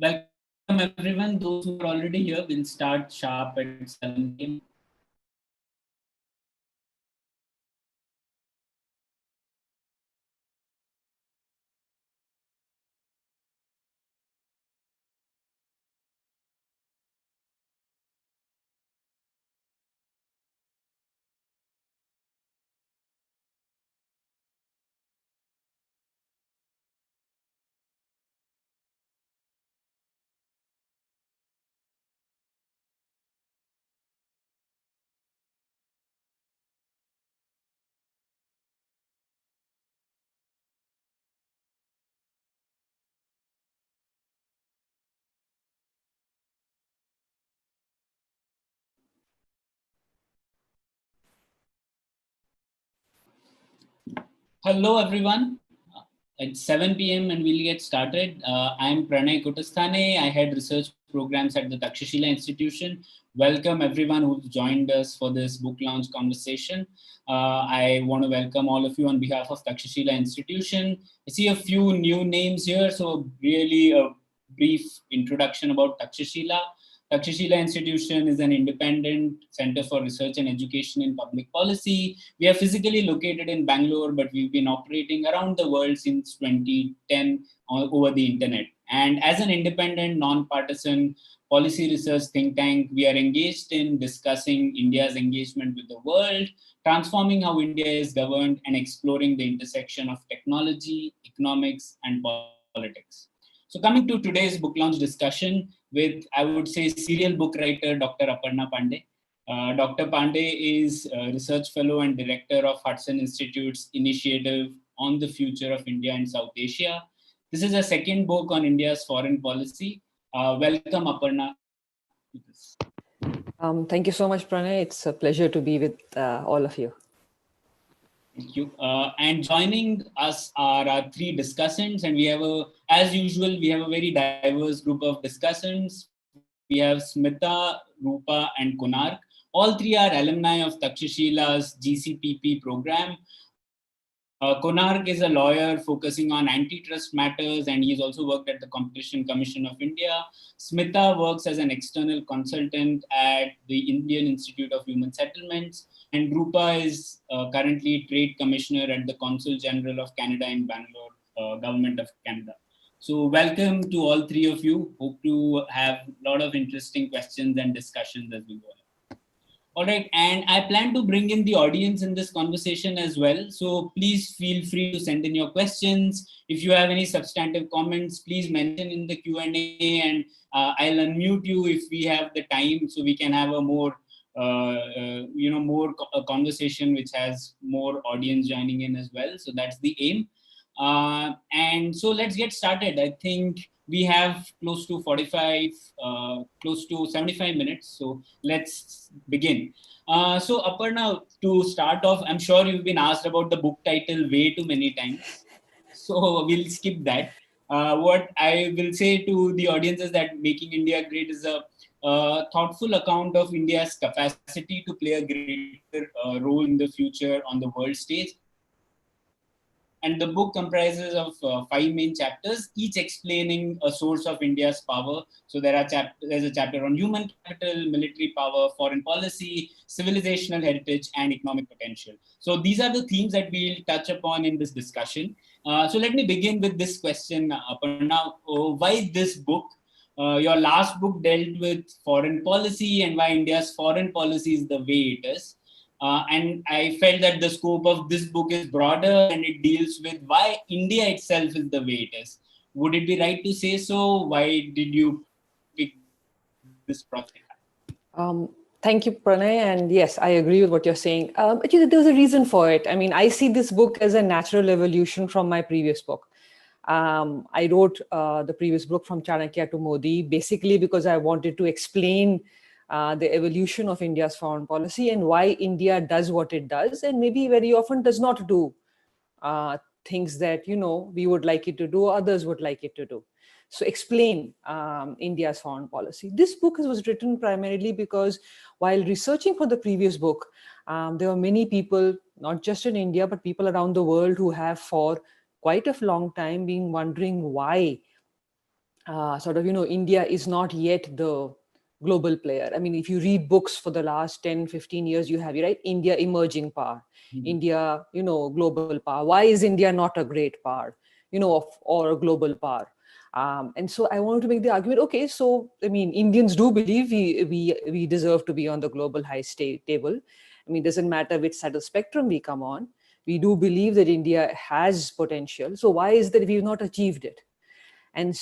Welcome everyone. Those who are already here will start sharp at 7 p.m. Hello everyone. It's 7 p.m. and we'll get started. I'm Pranay Kutasthane. I head research programs at the Takshashila Institution. Welcome everyone who's joined us for this book launch conversation. I want to welcome all of you on behalf of Takshashila Institution. I see a few new names here, so really a brief introduction about Takshashila. Takshashila Institution is an independent center for research and education in public policy. We are physically located in Bangalore, but we've been operating around the world since 2010 over the internet. And as an independent, non-partisan policy research think tank, we are engaged in discussing India's engagement with the world, transforming how India is governed, and exploring the intersection of technology, economics, and politics. So coming to today's book launch discussion with, I would say, serial book writer, Dr. Aparna Pande. Dr. Pande is a research fellow and director of Hudson Institute's initiative on the future of India and South Asia. This is a second book on India's foreign policy. Welcome, Aparna. Thank you so much, Pranay. It's a pleasure to be with all of you. Thank you. And joining us are our three discussants, and we have as usual, we have a very diverse group of discussants. We have Smita, Rupa, and Konark. All three are alumni of Takshashila's GCPP program. Konark is a lawyer focusing on antitrust matters, and he's also worked at the Competition Commission of India. Smita works as an external consultant at the Indian Institute of Human Settlements, and Rupa is currently Trade Commissioner at the Consul General of Canada in Bangalore, Government of Canada. So welcome to all three of you. Hope to have a lot of interesting questions and discussions as we go along. All right, and I plan to bring in the audience in this conversation as well. So please feel free to send in your questions. If you have any substantive comments, please mention in the Q&A, and I'll unmute you if we have the time, so we can have a more, a conversation which has more audience joining in as well. So that's the aim. And so let's get started. I think we have close to 75 minutes. So let's begin. So Aparna, to start off, I'm sure you've been asked about the book title way too many times. So we'll skip that. What I will say to the audience is that Making India Great is a thoughtful account of India's capacity to play a greater role in the future on the world stage. And the book comprises of 5 main chapters, each explaining a source of India's power. So there's a chapter on human capital, military power, foreign policy, civilizational heritage, and economic potential. So these are the themes that we'll touch upon in this discussion. So let me begin with this question, Aparna. Why this book? Your last book dealt with foreign policy and why India's foreign policy is the way it is. And I felt that the scope of this book is broader and it deals with why India itself is the way it is. Would it be right to say so? Why did you pick this project? Thank you, Pranay. And yes, I agree with what you're saying. Actually, there was a reason for it. I mean, I see this book as a natural evolution from my previous book. I wrote the previous book From Chanakya to Modi, basically because I wanted to explain the evolution of India's foreign policy and why India does what it does, and maybe very often does not do things that, we would like it to do, others would like it to do. So explain India's foreign policy. This book was written primarily because while researching for the previous book, there were many people, not just in India, but people around the world who have for quite a long time been wondering why India is not yet the global player. I mean, if you read books for the last 10, 15 years, you have, right? India emerging power, India, global power. Why is India not a great power, or a global power? And so I wanted to make the argument, okay, so, I mean, Indians do believe we deserve to be on the global table. I mean, doesn't matter which side of the spectrum we come on. We do believe that India has potential. So why is that we've not achieved it? And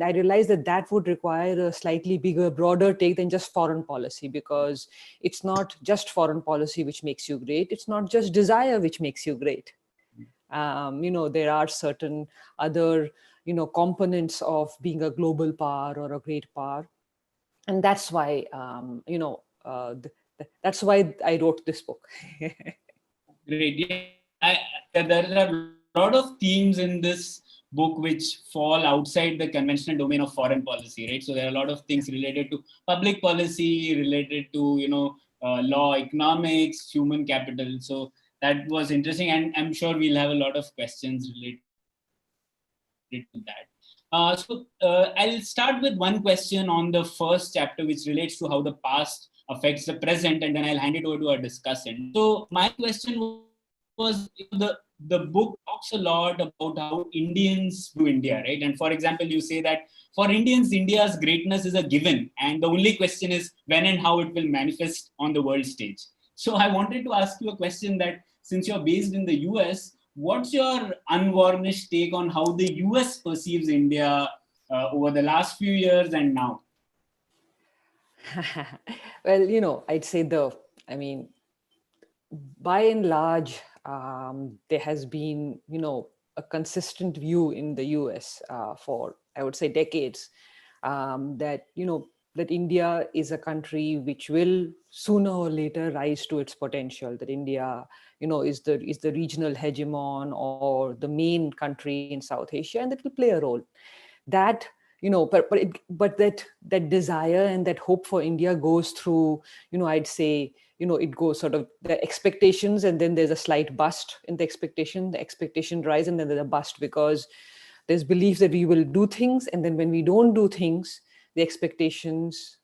I realized that would require a slightly bigger, broader take than just foreign policy, because it's not just foreign policy which makes you great. It's not just desire which makes you great. There are certain other, components of being a global power or a great power. And that's why, that's why I wrote this book. Great. Yeah, there are a lot of themes in this book which fall outside the conventional domain of foreign policy, right? So there are a lot of things related to public policy, related to law, economics, human capital. So that was interesting, and I'm sure we'll have a lot of questions related to that. I'll start with one question on the first chapter, which relates to how the past affects the present, and then I'll hand it over to our discussant. So my question was, the book talks a lot about how Indians view India, right? And for example, you say that for Indians, India's greatness is a given, and the only question is when and how it will manifest on the world stage. So I wanted to ask you a question that, since you're based in the US, what's your unvarnished take on how the US perceives India over the last few years and now? Well, I'd say by and large, there has been, a consistent view in the US for, I would say, decades, that India is a country which will sooner or later rise to its potential. That India, is the regional hegemon or the main country in South Asia, and that will play a role. That but that desire and that hope for India goes through, I'd say, it goes sort of the expectations, and then there's a slight bust in the expectation rise, and then there's a bust, because there's belief that we will do things, and then when we don't do things, the expectations,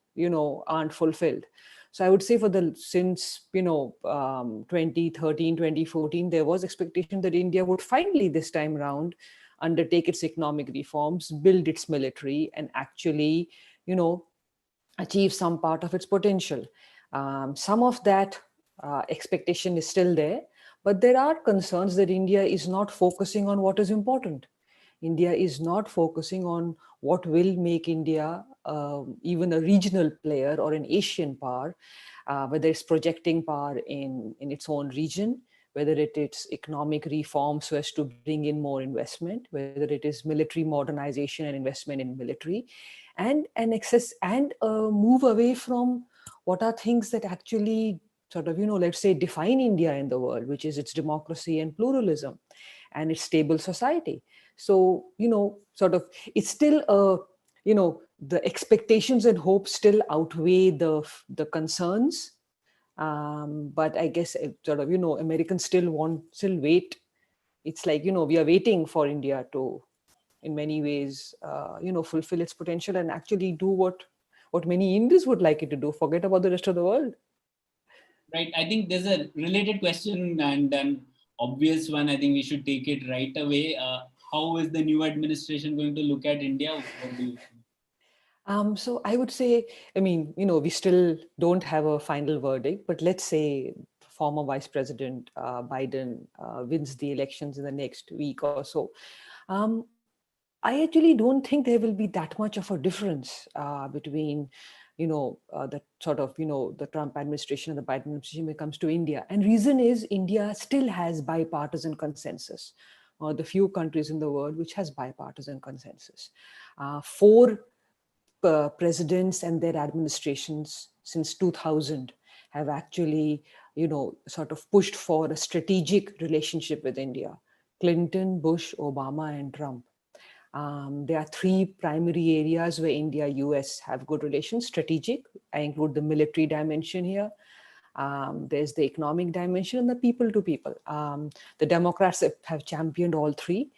aren't fulfilled. So I would say since 2013, 2014, there was expectation that India would finally this time around undertake its economic reforms, build its military, and actually, achieve some part of its potential. Some of that expectation is still there, but there are concerns that India is not focusing on what is important. India is not focusing on what will make India even a regional player or an Asian power, whether it's projecting power in its own region, whether it is economic reform so as to bring in more investment, whether it is military modernization and investment in military, and an excess and a move away from what are things that actually sort of, let's say, define India in the world, which is its democracy and pluralism and its stable society. So, sort of, it's still the expectations and hopes still outweigh the concerns. But I guess Americans still wait. It's like, we are waiting for India to, in many ways, fulfill its potential and actually do what many Indians would like it to do. Forget about the rest of the world. Right. I think there's a related question and an obvious one. I think we should take it right away. How is the new administration going to look at India? What do you think? So I would say, I mean, we still don't have a final verdict, but let's say former Vice President Biden wins the elections in the next week or so. I actually don't think there will be that much of a difference between, the sort of, the Trump administration and the Biden administration when it comes to India. And reason is India still has bipartisan consensus. The few countries in the world which has bipartisan consensus. Four presidents and their administrations since 2000 have actually, sort of pushed for a strategic relationship with India. Clinton, Bush, Obama, and Trump. There are three primary areas where India, US have good relations. Strategic, I include the military dimension here. There's the economic dimension and the people to people. The Democrats have championed all three.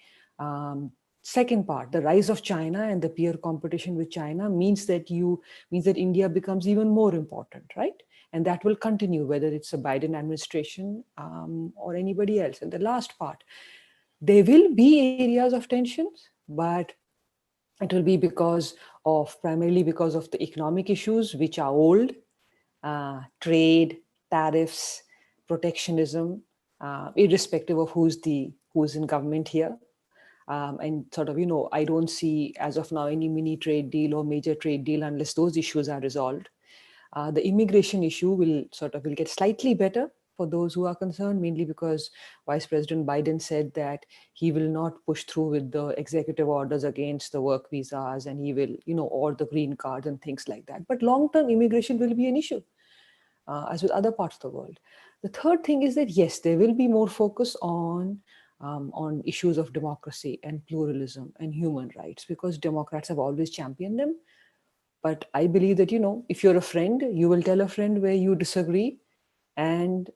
second part, the rise of China and the peer competition with China means that India becomes even more important, right? And that will continue whether it's a Biden administration or anybody else. And the last part, there will be areas of tensions, but it will be primarily because of the economic issues, which are old, trade, tariffs, protectionism, irrespective of who's in government here. And sort of, I don't see as of now any mini trade deal or major trade deal unless those issues are resolved. The immigration issue will get slightly better for those who are concerned, mainly because Vice President Biden said that he will not push through with the executive orders against the work visas, and he will, or the green cards and things like that. But long-term immigration will be an issue, as with other parts of the world. The third thing is that, yes, there will be more focus on issues of democracy and pluralism and human rights, because Democrats have always championed them. But I believe that, if you're a friend, you will tell a friend where you disagree. And,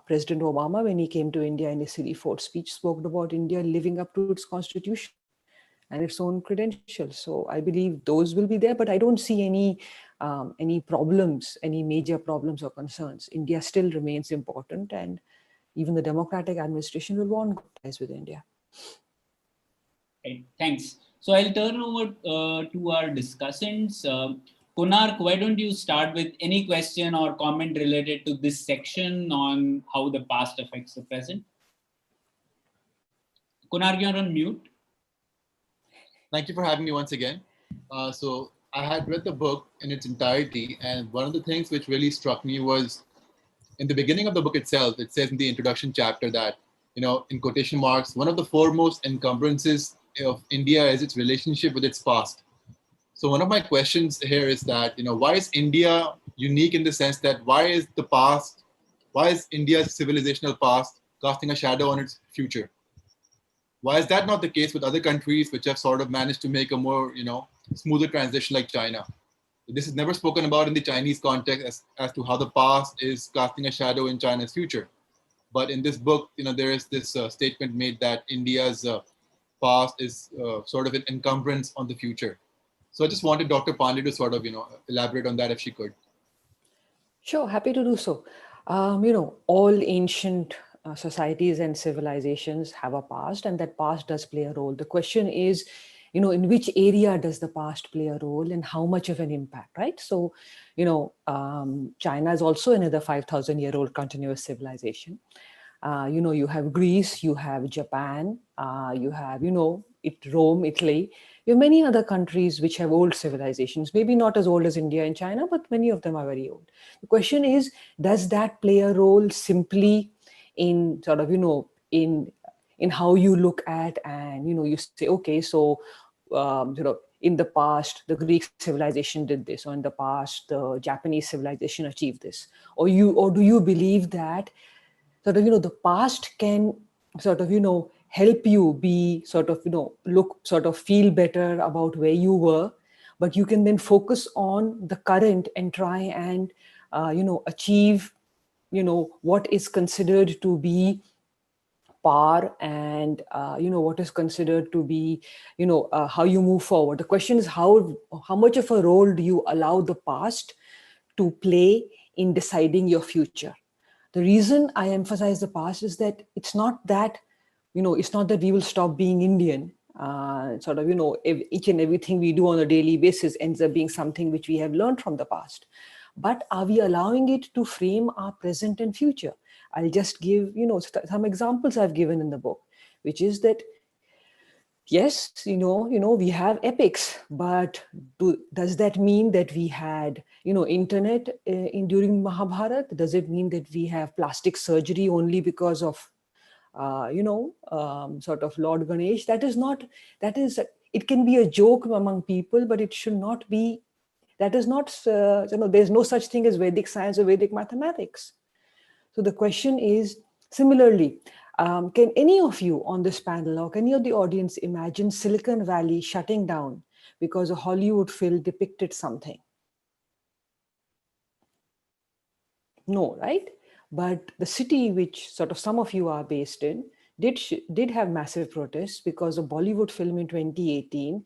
President Obama, when he came to India in his City Fort speech, spoke about India living up to its constitution and its own credentials. So I believe those will be there, but I don't see any problems, any major problems or concerns. India still remains important, and even the Democratic administration will want good ties with India. Right, thanks. So I'll turn over to our discussants. Konark, why don't you start with any question or comment related to this section on how the past affects the present? Konark, you're on mute. Thank you for having me once again. So I had read the book in its entirety, and one of the things which really struck me was in the beginning of the book itself, it says in the introduction chapter that, in quotation marks, one of the foremost encumbrances of India is its relationship with its past. So one of my questions here is that, why is India unique in the sense that why is India's civilizational past casting a shadow on its future? Why is that not the case with other countries which have sort of managed to make a more, smoother transition like China? This is never spoken about in the Chinese context as to how the past is casting a shadow in China's future. But in this book, there is this statement made that India's past is sort of an encumbrance on the future. So I just wanted Dr. Pandey to sort of, elaborate on that if she could. Sure, happy to do so. All ancient societies and civilizations have a past, and that past does play a role. The question is, in which area does the past play a role and how much of an impact, right? So, China is also another 5,000-year-old continuous civilization. You have Greece, you have Japan, you have, Rome, Italy. You have many other countries which have old civilizations, maybe not as old as India and China, but many of them are very old. The question is, does that play a role simply in sort of, in how you look at, and, you say, okay, so, in the past, the Greek civilization did this, or in the past, the Japanese civilization achieved this, or do you believe that sort of, the past can sort of, help you be sort of, feel better about where you were, but you can then focus on the current and try and, achieve, what is considered to be par, and, what is considered to be, how you move forward. The question is how much of a role do you allow the past to play in deciding your future? The reason I emphasize the past is that it's not that, it's not that we will stop being Indian. Sort of, each and everything we do on a daily basis ends up being something which we have learned from the past. But are we allowing it to frame our present and future? I'll just give, some examples I've given in the book, which is that, yes, we have epics, but does that mean that we had, internet during Mahabharata? Does it mean that we have plastic surgery only because of, sort of Lord Ganesh? It can be a joke among people, but it should not be, that is not, there's no such thing as Vedic science or Vedic mathematics. So the question is, similarly, can any of you on this panel or any of the audience imagine Silicon Valley shutting down because a Hollywood film depicted something? No, right? But the city which sort of some of you are based in, did have massive protests because a Bollywood film in 2018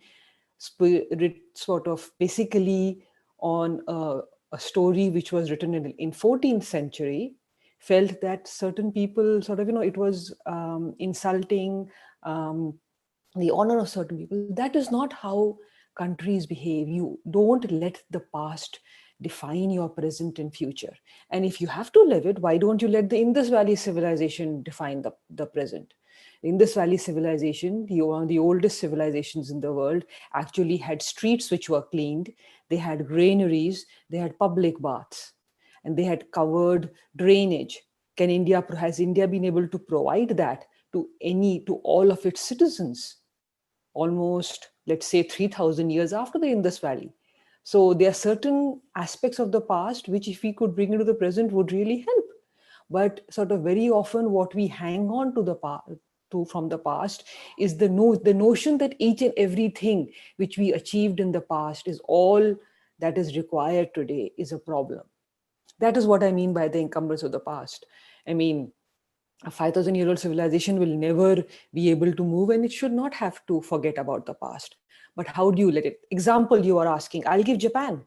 sort of basically on a story which was written in 14th century, felt that certain people sort of, it was insulting the honor of certain people. That is not how countries behave. You don't let the past define your present and future. And if you have to live it, why don't you let the Indus Valley civilization define the present? The Indus Valley civilization, one of the oldest civilizations in the world, actually had streets which were cleaned. They had granaries, they had public baths, and they had covered drainage. Has India been able to provide that to all of its citizens? Almost, let's say, 3,000 years after the Indus Valley. So there are certain aspects of the past which, if we could bring into the present, would really help. But sort of very often what we hang on to from the past is the notion that each and everything which we achieved in the past is all that is required today is a problem. That is what I mean by the encumbrance of the past. I mean, a 5,000-year-old civilization will never be able to move, and it should not have to forget about the past. But how do you let it? Example you are asking, I'll give Japan.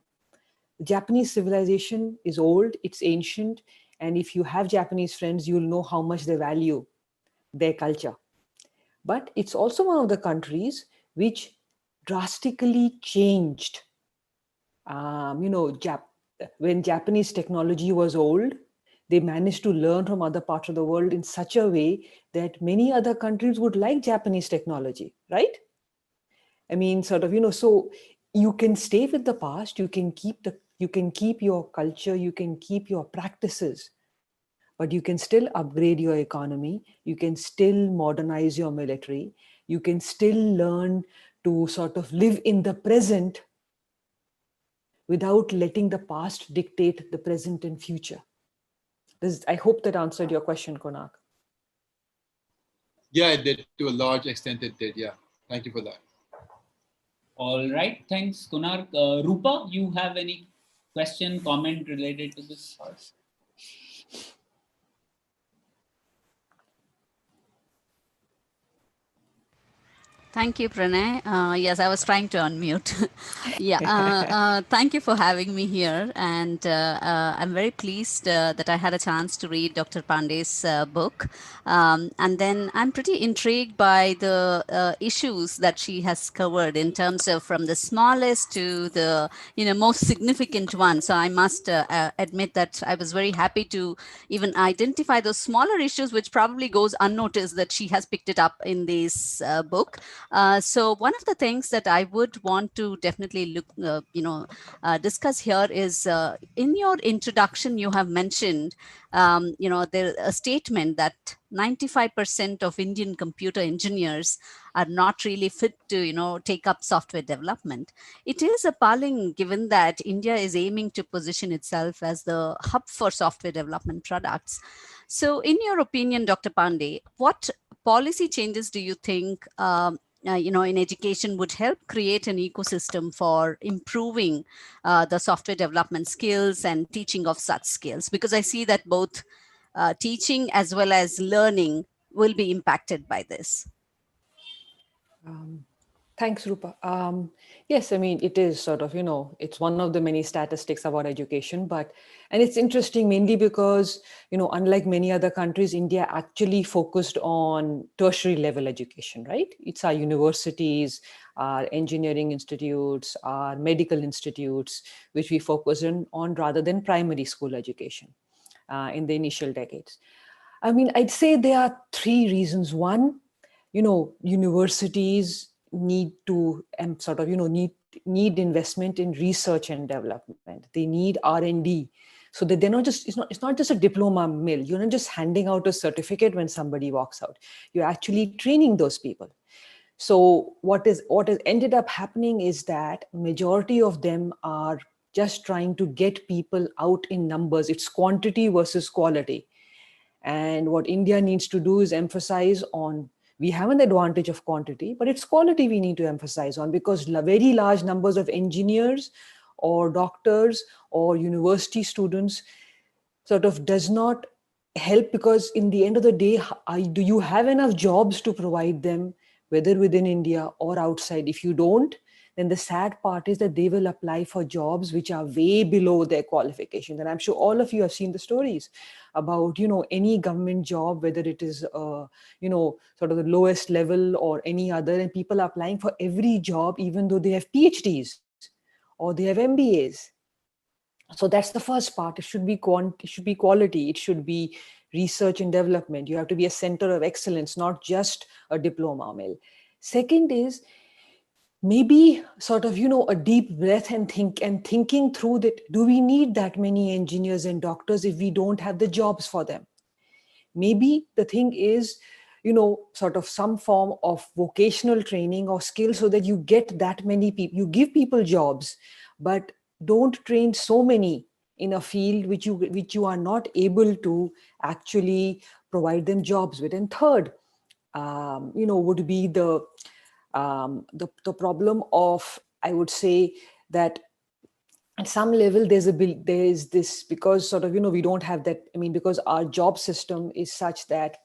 The Japanese civilization is old, it's ancient, and if you have Japanese friends, you'll know how much they value their culture. But it's also one of the countries which drastically changed. When Japanese technology was old, they managed to learn from other parts of the world in such a way that many other countries would like Japanese technology, right? I mean, sort of, so you can stay with the past, you can keep your culture, you can keep your practices, but you can still upgrade your economy, you can still modernize your military, you can still learn to sort of live in the present without letting the past dictate the present and future. I hope that answered your question, Konak. Yeah, it did. To a large extent, it did. Yeah. Thank you for that. All right. Thanks, Kunal. Rupa, you have any question, comment related to this? Thank you, Pranay. Yes, I was trying to unmute. Yeah, thank you for having me here. And I'm very pleased that I had a chance to read Dr. Pande's book. And then I'm pretty intrigued by the issues that she has covered in terms of from the smallest to the most significant one. So I must admit that I was very happy to even identify those smaller issues, which probably goes unnoticed, that she has picked it up in this book. So one of the things that I would want to definitely discuss here is in your introduction, you have mentioned, there a statement that 95% of Indian computer engineers are not really fit to, take up software development. It is appalling given that India is aiming to position itself as the hub for software development products. So in your opinion, Dr. Pande, what policy changes do you think in education would help create an ecosystem for improving the software development skills and teaching of such skills? Because I see that both teaching as well as learning will be impacted by this. Thanks, Rupa. Yes, I mean, it is sort of, it's one of the many statistics about education, and it's interesting mainly because, unlike many other countries, India actually focused on tertiary level education, right? It's our universities, our engineering institutes, our medical institutes, which we focus on rather than primary school education in the initial decades. I mean, I'd say there are three reasons. One, universities need to need investment in research and development. They need R&D, so that they're not just it's not just a diploma mill. You're not just handing out a certificate when somebody walks out. You're actually training those people. So what has ended up happening is that majority of them are just trying to get people out in numbers. It's quantity versus quality. And what India needs to do is emphasize on, we have an advantage of quantity, but it's quality we need to emphasize on, because very large numbers of engineers or doctors or university students sort of does not help, because in the end of the day, do you have enough jobs to provide them, whether within India or outside? If you don't, then the sad part is that they will apply for jobs which are way below their qualifications. And I'm sure all of you have seen the stories about, any government job, whether it is, sort of the lowest level or any other, and people are applying for every job, even though they have PhDs or they have MBAs. So that's the first part. It should be it should be quality, it should be research and development. You have to be a center of excellence, not just a diploma mill. Second is maybe sort of, a deep breath and thinking through that, do we need that many engineers and doctors if we don't have the jobs for them? Maybe the thing is, sort of some form of vocational training or skill, so that you get that many people, you give people jobs, but don't train so many in a field which you are not able to actually provide them jobs with. And third, would be the problem of, I would say, that at some level there is this, because sort of, we don't have that, because our job system is such that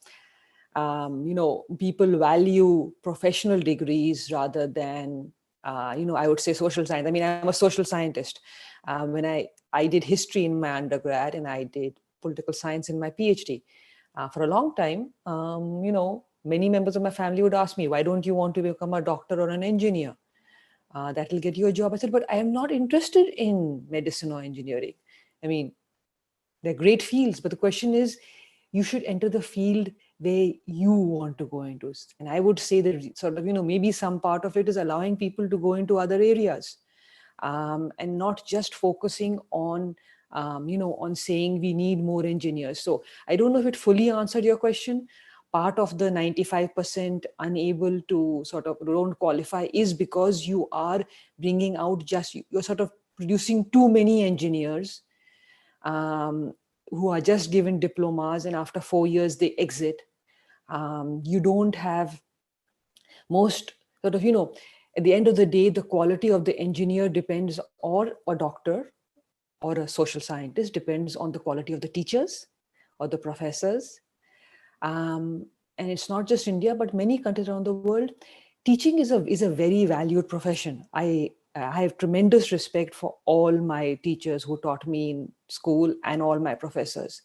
people value professional degrees rather than I would say social science. I'm a social scientist. When I did history in my undergrad, and I did political science in my PhD. For a long time, many members of my family would ask me, why don't you want to become a doctor or an engineer? That will get you a job. I said, but I am not interested in medicine or engineering. They're great fields, but the question is, you should enter the field where you want to go into. And I would say that sort of, maybe some part of it is allowing people to go into other areas, and not just focusing on, on saying we need more engineers. So I don't know if it fully answered your question. Part of the 95% unable to sort of don't qualify is because you are bringing out you're sort of producing too many engineers, who are just given diplomas, and after 4 years they exit. You don't have most sort of, at the end of the day, the quality of the engineer depends, or a doctor or a social scientist depends on the quality of the teachers or the professors. And it's not just India, but many countries around the world. Teaching is a very valued profession. I have tremendous respect for all my teachers who taught me in school and all my professors.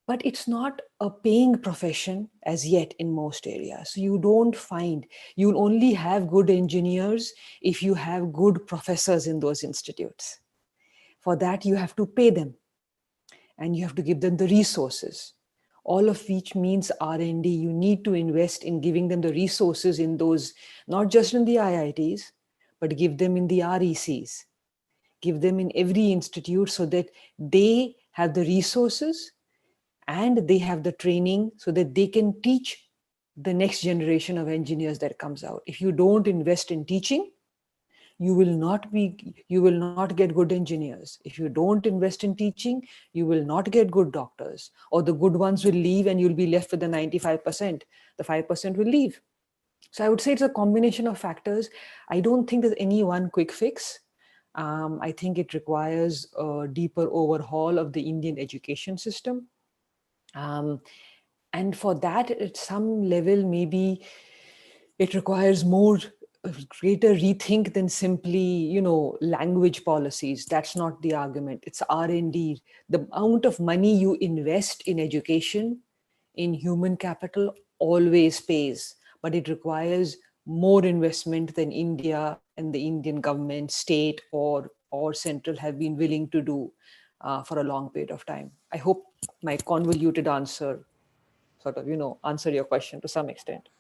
But it's not a paying profession as yet in most areas. So you'll only have good engineers if you have good professors in those institutes. For that, you have to pay them, and you have to give them the resources, all of which means R&D. You need to invest in giving them the resources in those, not just in the IITs, but give them in the RECs, give them in every institute, so that they have the resources and they have the training, so that they can teach the next generation of engineers that comes out. If you don't invest in teaching, you will not get good engineers. If you don't invest in teaching, you will not get good doctors, or the good ones will leave and you'll be left with the 95%. The 5% will leave. So I would say it's a combination of factors. I don't think there's any one quick fix. I think it requires a deeper overhaul of the Indian education system. And for that, at some level, maybe it requires greater rethink than simply, language policies. That's not the argument. It's R&D. The amount of money you invest in education, in human capital, always pays, but it requires more investment than India and the Indian government, state or central, have been willing to do for a long period of time. I hope my convoluted answer sort of, answer your question to some extent.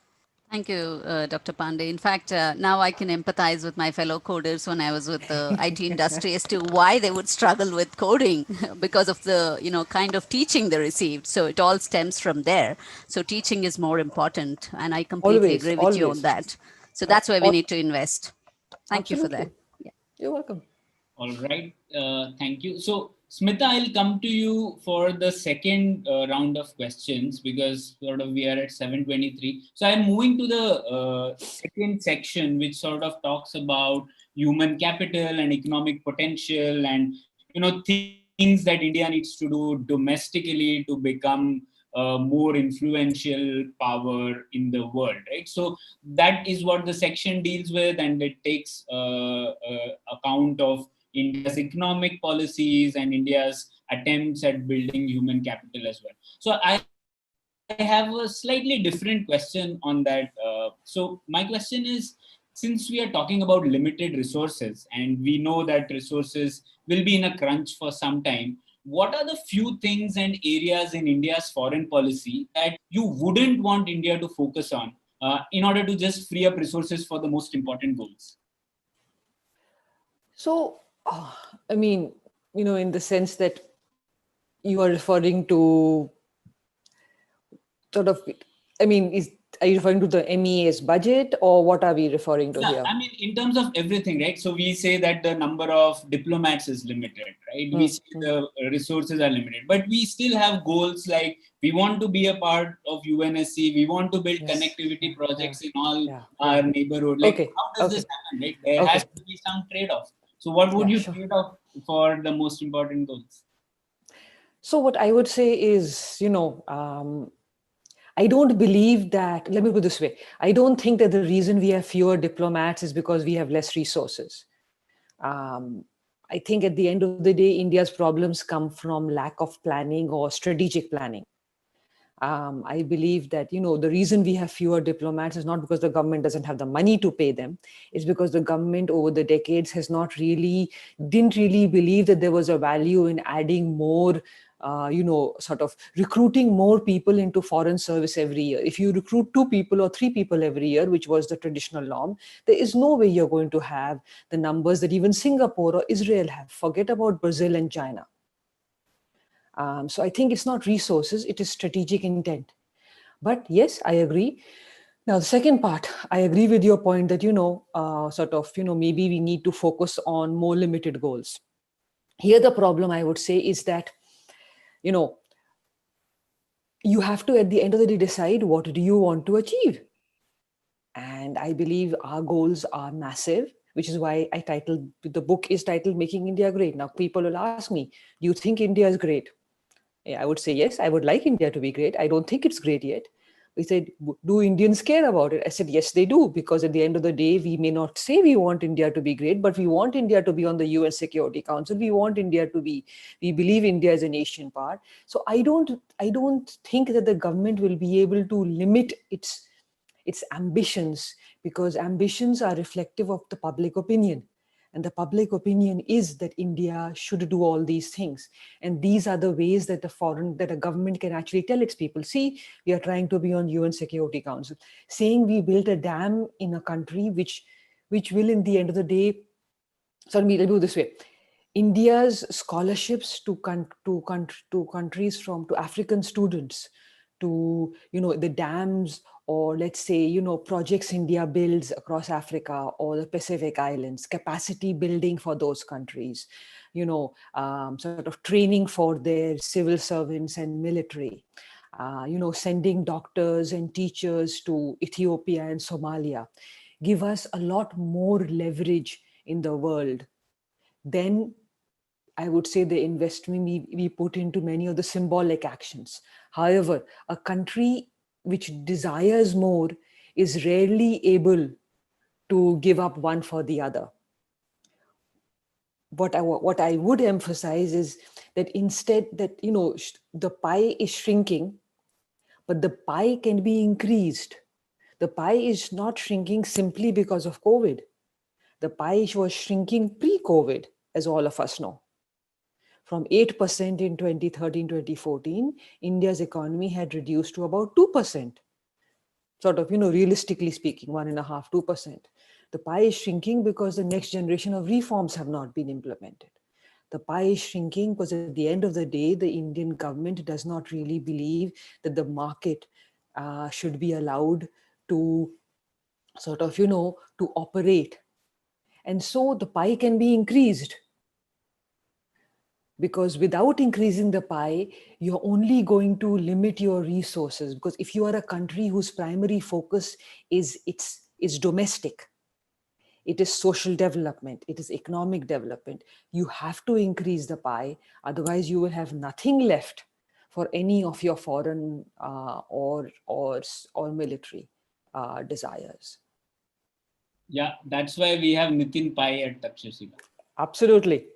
Thank you, Dr. Pandey. In fact, now I can empathize with my fellow coders when I was with the IT industry as to why they would struggle with coding because of the kind of teaching they received. So it all stems from there. So teaching is more important, and I completely agree with you on that. So that's where we need to invest. Thank you for that. Yeah. You're welcome. All right. Thank you. So, Smita, I'll come to you for the second round of questions, because sort of we are at 7:23. So I'm moving to the second section, which sort of talks about human capital and economic potential, and things things that India needs to do domestically to become a more influential power in the world, right? So that is what the section deals with, and it takes account of India's economic policies and India's attempts at building human capital as well. So I have a slightly different question on that. So my question is, since we are talking about limited resources and we know that resources will be in a crunch for some time, what are the few things and areas in India's foreign policy that you wouldn't want India to focus on in order to just free up resources for the most important goals? So, I mean, in the sense that you are referring to sort of, I mean, are you referring to the MEA's budget, or what are we referring to here? I mean, in terms of everything, right? So we say that the number of diplomats is limited, right? We say the resources are limited, but we still have goals like we want to be a part of UNSC, we want to build connectivity projects in all our neighborhood. Like, how does this happen, right? There has to be some trade-off. So what would you trade off for the most important goals? So what I would say is, I don't believe that, let me put it this way. I don't think that the reason we have fewer diplomats is because we have less resources. I think at the end of the day, India's problems come from lack of planning or strategic planning. I believe that, the reason we have fewer diplomats is not because the government doesn't have the money to pay them. It's because the government over the decades didn't really believe that there was a value in adding more, sort of recruiting more people into foreign service every year. If you recruit 2 people or 3 people every year, which was the traditional norm, there is no way you're going to have the numbers that even Singapore or Israel have. Forget about Brazil and China. So I think it's not resources, it is strategic intent. But yes, I agree. Now, the second part, I agree with your point that, maybe we need to focus on more limited goals. Here, the problem I would say is that, you have to, at the end of the day, decide what do you want to achieve. And I believe our goals are massive, which is why the book is titled Making India Great. Now, people will ask me, do you think India is great? I would say, yes, I would like India to be great. I don't think it's great yet. We said, do Indians care about it? I said, yes, they do. Because at the end of the day, we may not say we want India to be great, but we want India to be on the UN Security Council. We want India to be, we believe India is a nation part. So I don't think that the government will be able to limit its ambitions, because ambitions are reflective of the public opinion. And the public opinion is that India should do all these things. And these are the ways that a government can actually tell its people, see, we are trying to be on UN Security Council. Saying we built a dam in a country which will, in the end of the day, let me do it this way. India's scholarships to countries to African students, to, the dams, or let's say, projects India builds across Africa or the Pacific Islands, capacity building for those countries, sort of training for their civil servants and military, sending doctors and teachers to Ethiopia and Somalia, give us a lot more leverage in the world. Then I would say the investment we put into many of the symbolic actions. However, a country which desires more is rarely able to give up one for the other. What I would emphasize is that instead that, the pie is shrinking, but the pie can be increased. The pie is not shrinking simply because of COVID. The pie was shrinking pre-COVID, as all of us know. From 8% in 2013, 2014, India's economy had reduced to about 2%. Sort of, realistically speaking, 1.5%, 2%. The pie is shrinking because the next generation of reforms have not been implemented. The pie is shrinking because at the end of the day, the Indian government does not really believe that the market should be allowed to sort of, to operate. And so the pie can be increased. Because without increasing the pie, you're only going to limit your resources. Because if you are a country whose primary focus is domestic, it is social development, it is economic development. You have to increase the pie, otherwise you will have nothing left for any of your foreign or military desires. Yeah, that's why we have Nitin Pai at Takshashila. Absolutely.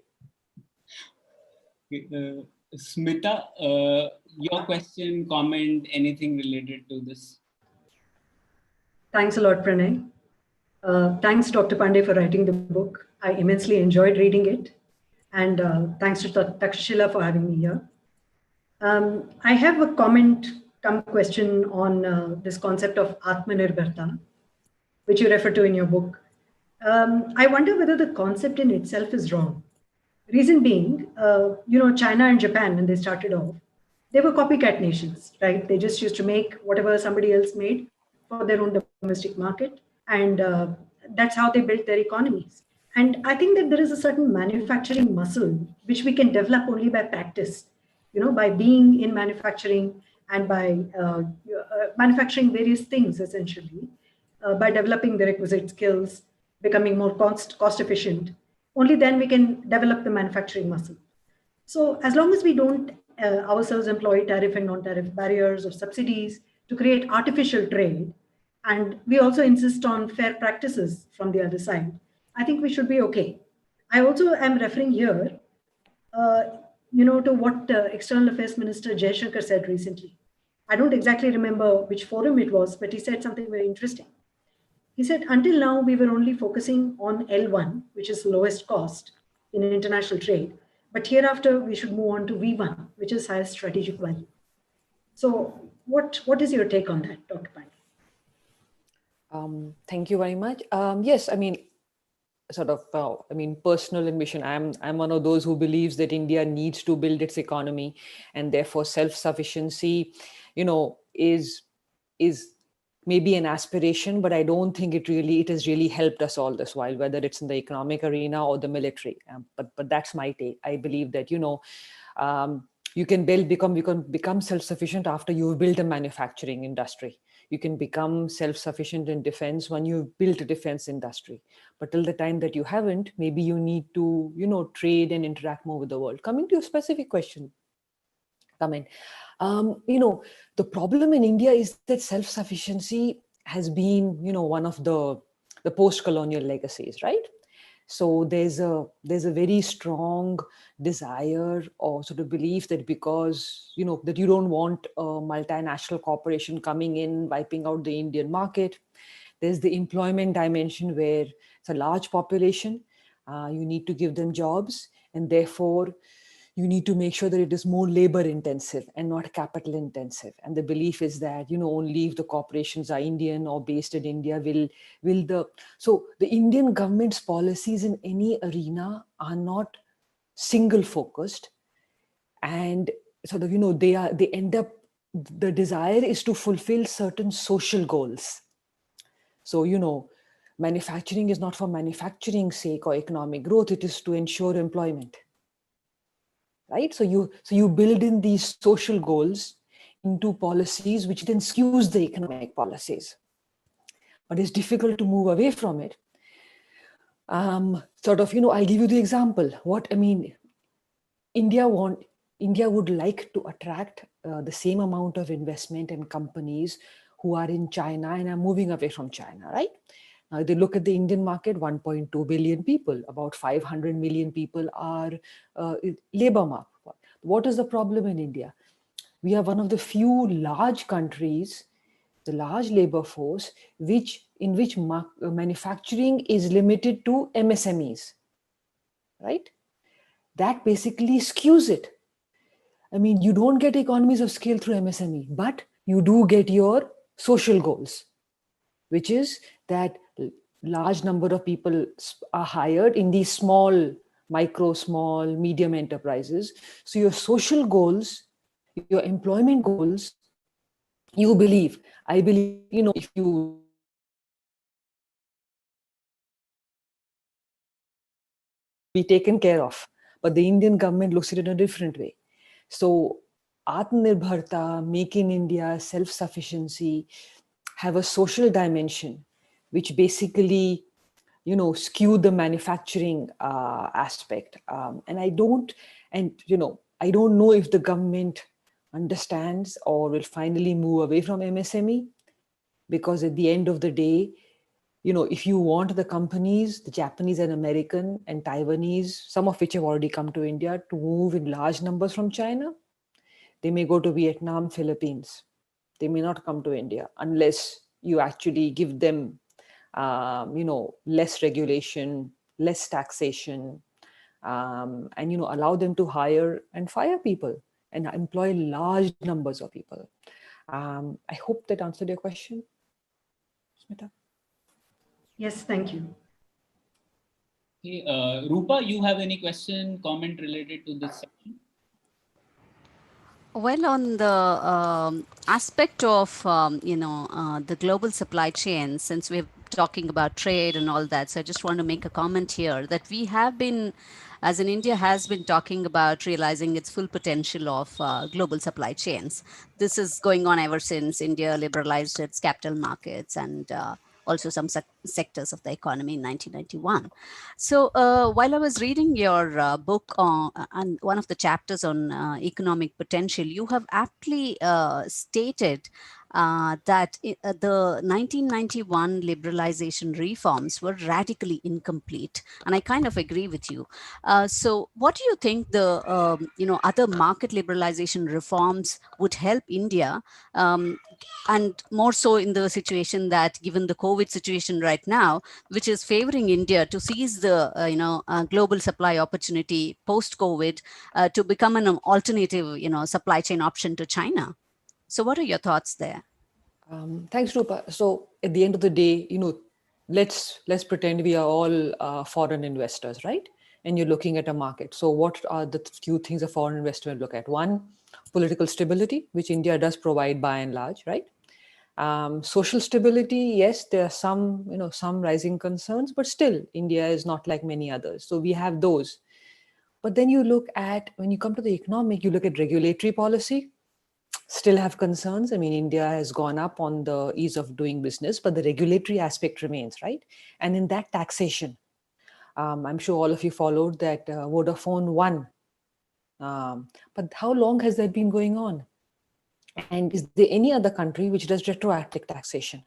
Smita, your question, comment, anything related to this? Thanks a lot, Pranay. Thanks, Dr. Pande, for writing the book. I immensely enjoyed reading it. And thanks to Takshashila for having me here. I have a comment, come question on this concept of Atmanirbharta, which you refer to in your book. I wonder whether the concept in itself is wrong. Reason being, China and Japan, when they started off, they were copycat nations, right? They just used to make whatever somebody else made for their own domestic market. And that's how they built their economies. And I think that there is a certain manufacturing muscle, which we can develop only by practice, by being in manufacturing and by manufacturing various things, essentially, by developing the requisite skills, becoming more cost efficient. Only then we can develop the manufacturing muscle. So as long as we don't ourselves employ tariff and non-tariff barriers or subsidies to create artificial trade, and we also insist on fair practices from the other side, I think we should be okay. I also am referring here, to what External Affairs Minister Jaishankar said recently. I don't exactly remember which forum it was, but he said something very interesting. He said, until now, we were only focusing on L1, which is lowest cost in international trade. But hereafter, we should move on to V1, which is highest strategic value. So what is your take on that, Dr. Pande? Thank you very much. Yes, I mean, personal ambition. I'm one of those who believes that India needs to build its economy, and therefore self-sufficiency, is maybe an aspiration, but I don't think it has really helped us all this while, whether it's in the economic arena or the military. But that's my take. I believe that, you can become self-sufficient after you've built a manufacturing industry. You can become self-sufficient in defense when you've built a defense industry. But till the time that you haven't, maybe you need to, trade and interact more with the world. Coming to a specific question, the problem in India is that self-sufficiency has been, one of the post-colonial legacies, right? So there's a very strong desire or sort of belief that because, that you don't want a multinational corporation coming in, wiping out the Indian market. There's the employment dimension where it's a large population. You need to give them jobs, and therefore you need to make sure that it is more labor intensive and not capital intensive. And the belief is that, only if the corporations are Indian or based in India so the Indian government's policies in any arena are not single focused, and sort of, they end up, the desire is to fulfill certain social goals. So, manufacturing is not for manufacturing's sake or economic growth, it is to ensure employment. Right? So you build in these social goals into policies, which then skews the economic policies. But it's difficult to move away from it. I'll give you the example. India would like to attract the same amount of investment and companies who are in China and are moving away from China, right? Now, they look at the Indian market, 1.2 billion people, about 500 million people are labor market. What is the problem in India? We are one of the few large countries, the large labor force, in which manufacturing is limited to MSMEs, right? That basically skews it. You don't get economies of scale through MSME, but you do get your social goals, which is that large number of people are hired in these small, medium enterprises. So your social goals, your employment goals, I believe, if you be taken care of, but the Indian government looks at it in a different way. So Atmanirbharta, Make in India, self-sufficiency have a social dimension, which basically skew the manufacturing aspect. And I don't know if the government understands or will finally move away from MSME, because at the end of the day, if you want the companies, the Japanese and American and Taiwanese, some of which have already come to India, to move in large numbers from China, they may go to Vietnam, Philippines. They may not come to India unless you actually give them, less regulation, less taxation, and, allow them to hire and fire people and employ large numbers of people. I hope that answered your question, Smita. Yes, thank you. Okay, Rupa, you have any question, comment related to this section? Well, on the aspect of the global supply chain, since we're talking about trade and all that, so I just want to make a comment here that we have been, as in India, has been talking about realizing its full potential of global supply chains. This is going on ever since India liberalized its capital markets and also some sectors of the economy in 1991. So while I was reading your book on one of the chapters on economic potential, you have aptly stated that the 1991 liberalization reforms were radically incomplete, and I kind of agree with you. So, what do you think the other market liberalization reforms would help India, and more so in the situation that, given the COVID situation right now, which is favoring India to seize the global supply opportunity post COVID to become an alternative supply chain option to China? So what are your thoughts there? Thanks, Rupa. So at the end of the day, let's pretend we are all foreign investors, right? And you're looking at a market. So what are the few things a foreign investor will look at? One, political stability, which India does provide by and large, right? Social stability, yes, there are some rising concerns, but still India is not like many others. So we have those. But then you look at, when you come to the economic, you look at regulatory policy, still have concerns. I mean, India has gone up on the ease of doing business, but the regulatory aspect remains, right? And in that, taxation. I'm sure all of you followed that Vodafone won. But how long has that been going on? And is there any other country which does retroactive taxation?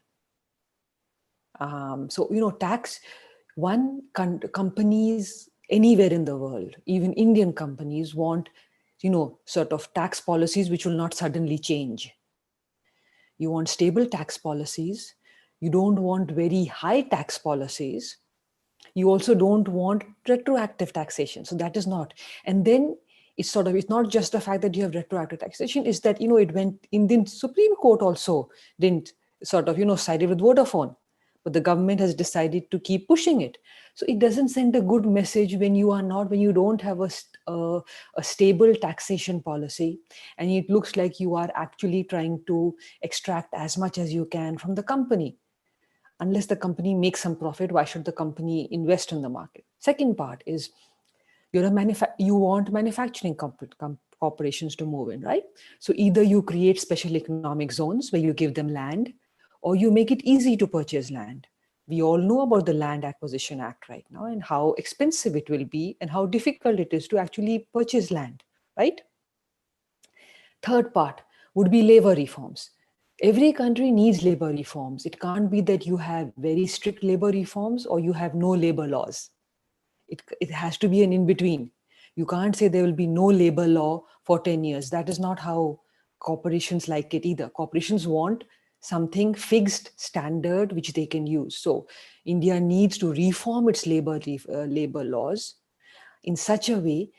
Companies anywhere in the world, even Indian companies, want, sort of tax policies which will not suddenly change. You want stable tax policies. You don't want very high tax policies. You also don't want retroactive taxation. So that is not. And then it's not just the fact that you have retroactive taxation, is that, it went in the Supreme Court also didn't sided with Vodafone, but the government has decided to keep pushing it. So it doesn't send a good message when you don't have a stable taxation policy, and it looks like you are actually trying to extract as much as you can from the company. Unless the company makes some profit, why should the company invest in the market? Second part is, you want manufacturing corporations to move in, right? So either you create special economic zones where you give them land, or you make it easy to purchase land. We all know about the Land Acquisition Act right now and how expensive it will be and how difficult it is to actually purchase land, right? Third part would be labor reforms. Every country needs labor reforms. It can't be that you have very strict labor reforms or you have no labor laws. It has to be an in-between. You can't say there will be no labor law for 10 years. That is not how corporations like it either. Corporations want something fixed, standard, which they can use. So India needs to reform its labor laws in such a way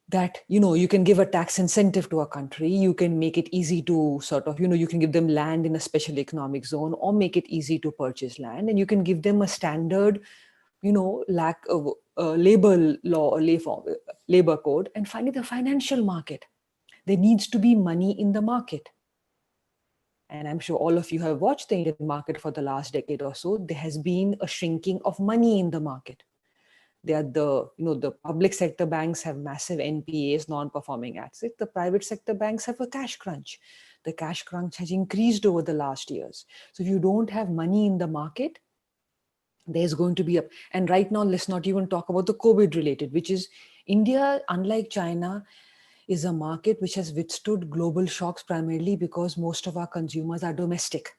that, you can give a tax incentive to a country. You can make it easy to you can give them land in a special economic zone, or make it easy to purchase land. And you can give them a standard, lack of labor law or labor code. And finally, the financial market. There needs to be money in the market. And I'm sure all of you have watched the Indian market for the last decade or so. There has been a shrinking of money in the market. The public sector banks have massive NPAs, non-performing assets. The private sector banks have a cash crunch. The cash crunch has increased over the last years. So if you don't have money in the market, There's going to be a, and right now, let's not even talk about the COVID related, which is India, unlike China, is a market which has withstood global shocks primarily because most of our consumers are domestic.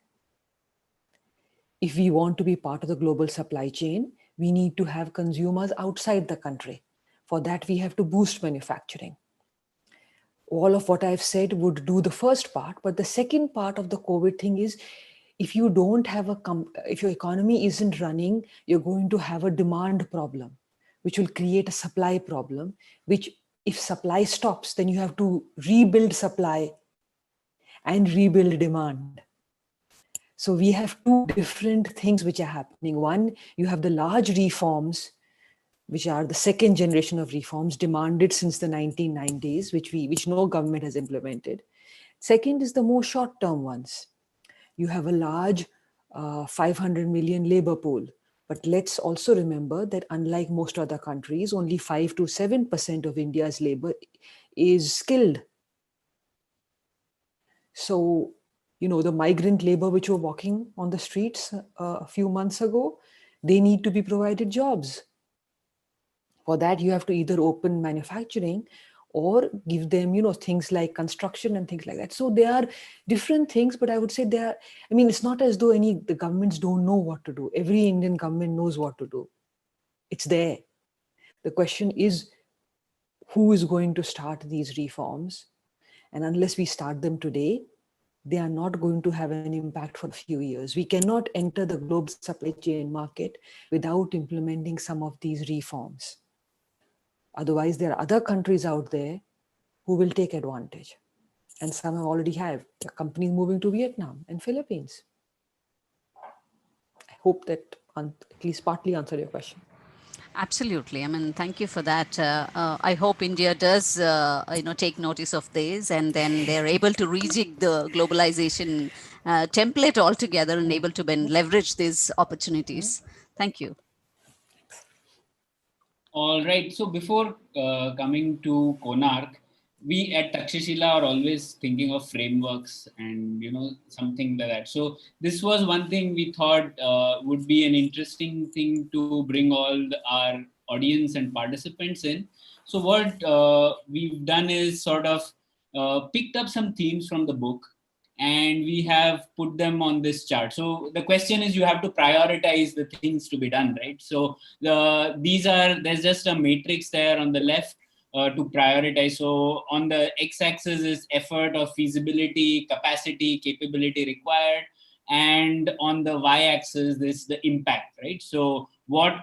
If we want to be part of the global supply chain, we need to have consumers outside the country. For that, we have to boost manufacturing. All of what I've said would do the first part, but the second part of the COVID thing is, if you don't have if your economy isn't running, you're going to have a demand problem, which will create a supply problem, which if supply stops, then you have to rebuild supply and rebuild demand. So we have two different things which are happening. One, you have the large reforms, which are the second generation of reforms demanded since the 1990s, which no government has implemented. Second is the more short-term ones. You have a large 500 million labor pool. But let's also remember that unlike most other countries, only 5 to 7% of India's labor is skilled. So, the migrant labor which were walking on the streets a few months ago, they need to be provided jobs. For that, you have to either open manufacturing or give them, things like construction and things like that. So there are different things, but I would say it's not as though the governments don't know what to do. Every Indian government knows what to do. It's there. The question is, who is going to start these reforms? And unless we start them today, they are not going to have an impact for a few years. We cannot enter the global supply chain market without implementing some of these reforms. Otherwise, there are other countries out there who will take advantage. And some already have. There are companies moving to Vietnam and Philippines. I hope that at least partly answered your question. Absolutely. I mean, thank you for that. I hope India does, take notice of this, and then they're able to rejig the globalization template altogether and able to then leverage these opportunities. Thank you. All right. So before coming to Konark, we at Takshashila are always thinking of frameworks and something like that. So this was one thing we thought would be an interesting thing to bring all our audience and participants in. So what we've done is sort of picked up some themes from the book, and we have put them on this chart. So the question is, you have to prioritize the things to be done, right? So there's just a matrix there on the left to prioritize. So on the x-axis is effort or feasibility, capacity, capability required. And on the y-axis, this the impact, right? So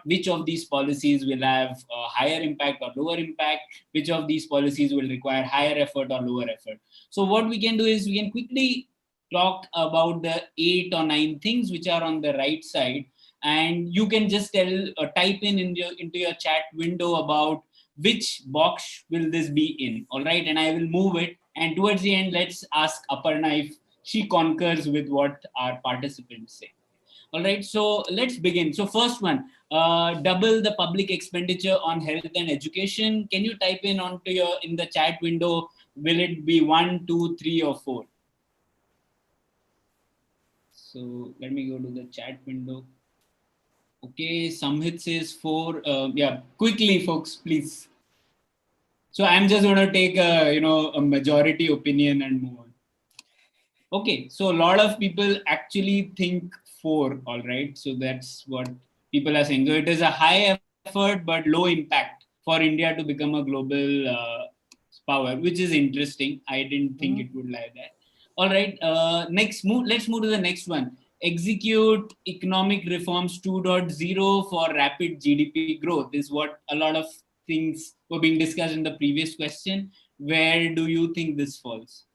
which of these policies will have a higher impact or lower impact? Which of these policies will require higher effort or lower effort? So what we can do is we can quickly talk about the 8 or 9 things which are on the right side, and you can just type into your chat window about which box will this be in. All right, and I will move it, and towards the end, let's ask Aparna if she concurs with what our participants say. All right, so let's begin. So first one, double the public expenditure on health and education. Can you type in in the chat window, will it be 1, 2, 3, or 4? So let me go to the chat window. Okay, Samhit says 4. Yeah, quickly, folks, please. So I'm just going to take a majority opinion and move on. Okay, so a lot of people actually think 4. All right, so that's what people are saying. So it is a high effort but low impact for India to become a global power, which is interesting. I didn't think it would lie there. All right, let's move to the next one. Execute economic reforms 2.0 for rapid GDP growth is what a lot of things were being discussed in the previous question. Where do you think this falls?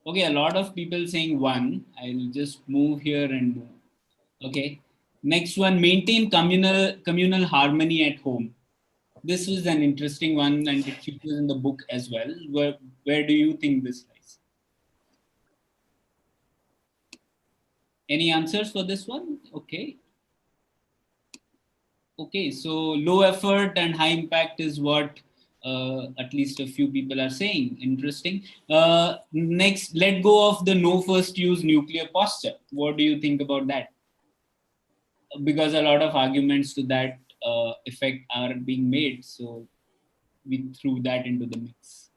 Okay, a lot of people saying 1. I'll just move here and move. Okay, next one, maintain communal harmony at home. This is an interesting one, and it features in the book as well. Where do you think this lies? Any answers for this one? Okay. Okay, so low effort and high impact is what At least a few people are saying. Interesting. Next, let go of the no first use nuclear posture. What do you think about that? Because a lot of arguments to that effect are being made. So we threw that into the mix.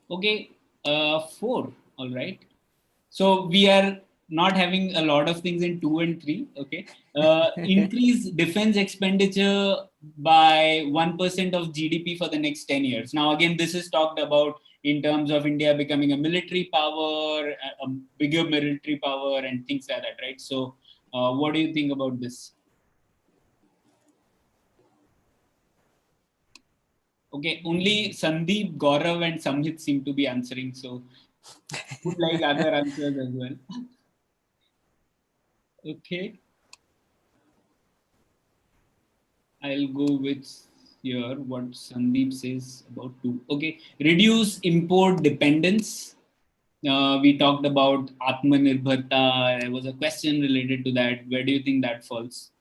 Okay, 4. All right. So we are not having a lot of things in 2 and 3. Okay. Increase defense expenditure by 1% of GDP for the next 10 years. Now, again, this is talked about in terms of India becoming a military power, a bigger military power, and things like that, right? So, what do you think about this? Okay, only Sandeep, Gaurav, and Samhit seem to be answering. So, would like other answers as well. Okay. I'll go with here what Sandeep says about 2. Okay, reduce import dependence. We talked about Atmanirbharta. There was a question related to that. Where do you think that falls?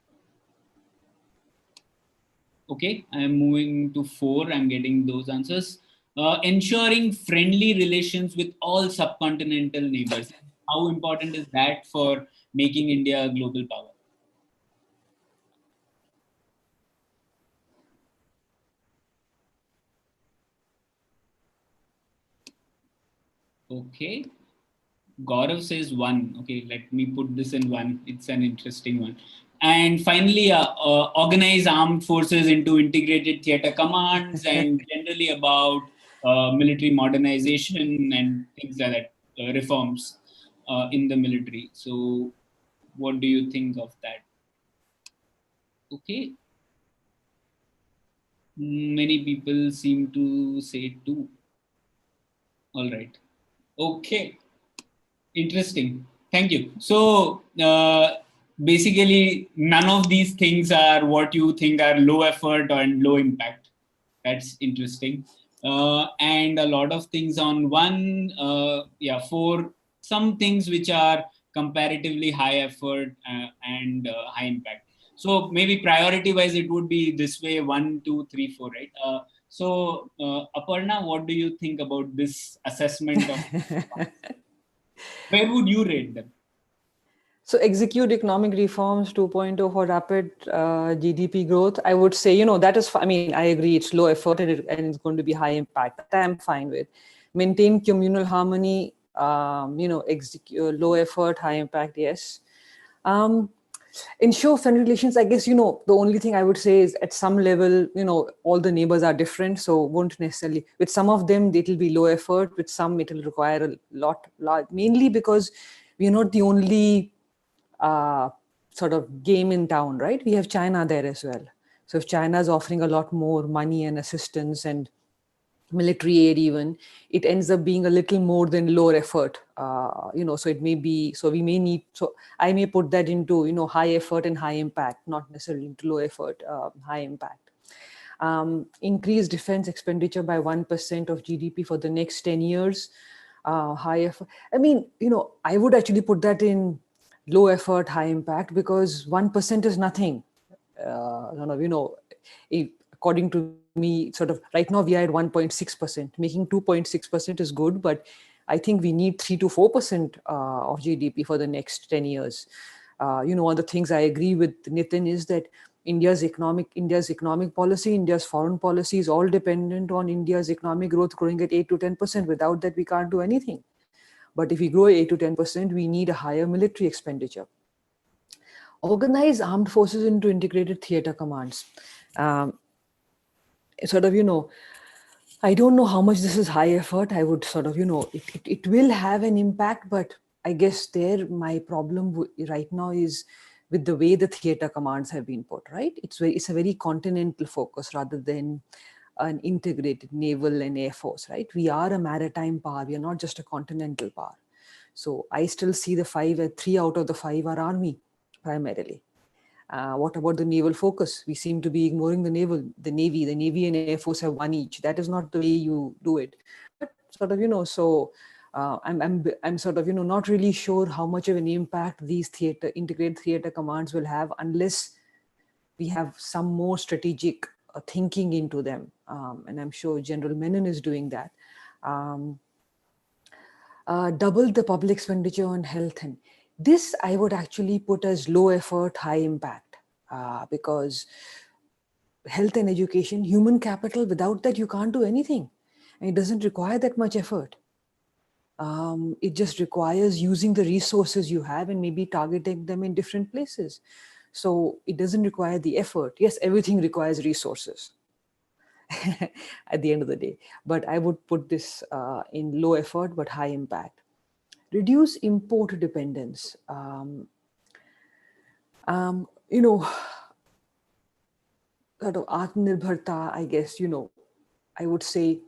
Okay, I am moving to 4. I'm getting those answers. Ensuring friendly relations with all subcontinental neighbors. How important is that for making India a global power? Okay. Gaurav says 1. Okay, let me put this in 1. It's an interesting one. And finally, organize armed forces into integrated theater commands and generally about military modernization and things like that, reforms in the military. So, what do you think of that? Okay. Many people seem to say 2. All right. Okay. Interesting. Thank you. So basically, none of these things are what you think are low effort and low impact. That's interesting. And a lot of things on 1, 4, some things which are comparatively high effort and high impact. So maybe priority wise, it would be this way: 1, 2, 3, 4, right? So Aparna, what do you think about this assessment of? Where would you rate them? So execute economic reforms 2.0 for rapid GDP growth. I would say, that is, I mean, I agree it's low effort and it's going to be high impact. That I'm fine with. Maintain communal harmony, execute low effort, high impact, yes. Ensure friendly relations, I guess, the only thing I would say is at some level, all the neighbors are different. So won't necessarily, with some of them, it'll be low effort. With some, it'll require a lot, mainly because we're not the only sort of game in town, right? We have China there as well. So if China is offering a lot more money and assistance and military aid even, it ends up being a little more than lower effort. So it may be, so we may need, so I may put that into, high effort and high impact, not necessarily into low effort, high impact. Increase defense expenditure by 1% of GDP for the next 10 years. High effort. I mean, I would actually put that in low effort, high impact, because 1% is nothing. According to me, sort of right now we are at 1.6%. Making 2.6% is good, but I think we need 3 to 4% of GDP for the next 10 years. One of the things I agree with Nitin is that India's economic policy, India's foreign policy is all dependent on India's economic growth growing at 8 to 10%. Without that, we can't do anything. But if we grow 8 to 10%, we need a higher military expenditure. Organize armed forces into integrated theater commands. I don't know how much this is high effort. I would it will have an impact, but I guess my problem right now is with the way the theater commands have been put, right? It's a very continental focus rather than an integrated naval and air force, right? We are a maritime power. We are not just a continental power. So I still see the 3 out of the 5 are army primarily. What about the naval focus? We seem to be ignoring the Navy. The Navy and Air Force have 1 each. That is not the way you do it. But I'm sort of, not really sure how much of an impact these integrated theater commands will have unless we have some more strategic thinking into them. And I'm sure General Menon is doing that. Double the public expenditure on health. And this I would actually put as low effort, high impact, because health and education, human capital, without that you can't do anything. And it doesn't require that much effort. It just requires using the resources you have and maybe targeting them in different places. So it doesn't require the effort. Yes, everything requires resources at the end of the day. But I would put this in low effort but high impact. Reduce import dependence. You know, sort of Atmanirbharta, I guess, you know, I would say,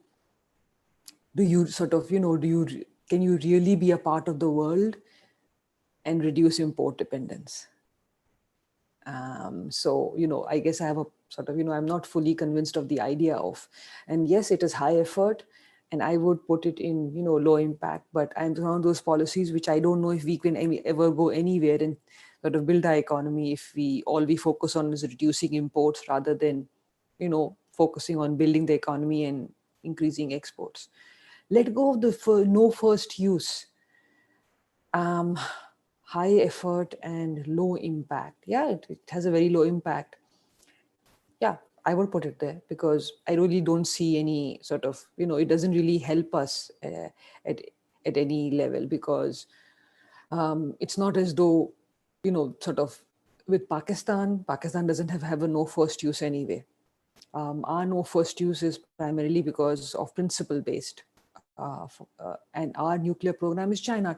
do you sort of, you know, can you really be a part of the world and reduce import dependence? So, you know, I guess I have a sort of, you know, I'm not fully convinced of the idea of, and yes, it is high effort, and I would put it in, you know, low impact, but I'm one of those policies which I don't know if we can ever go anywhere and sort of build our economy if all we focus on is reducing imports rather than, you know, focusing on building the economy and increasing exports. Let go of the no first use. High effort and low impact. Yeah, it has a very low impact. Yeah, I would put it there because I really don't see any sort of, you know, it doesn't really help us at any level because it's not as though, you know, sort of with Pakistan doesn't have a no first use anyway. Our no first use is primarily because of principle based. And our nuclear program is China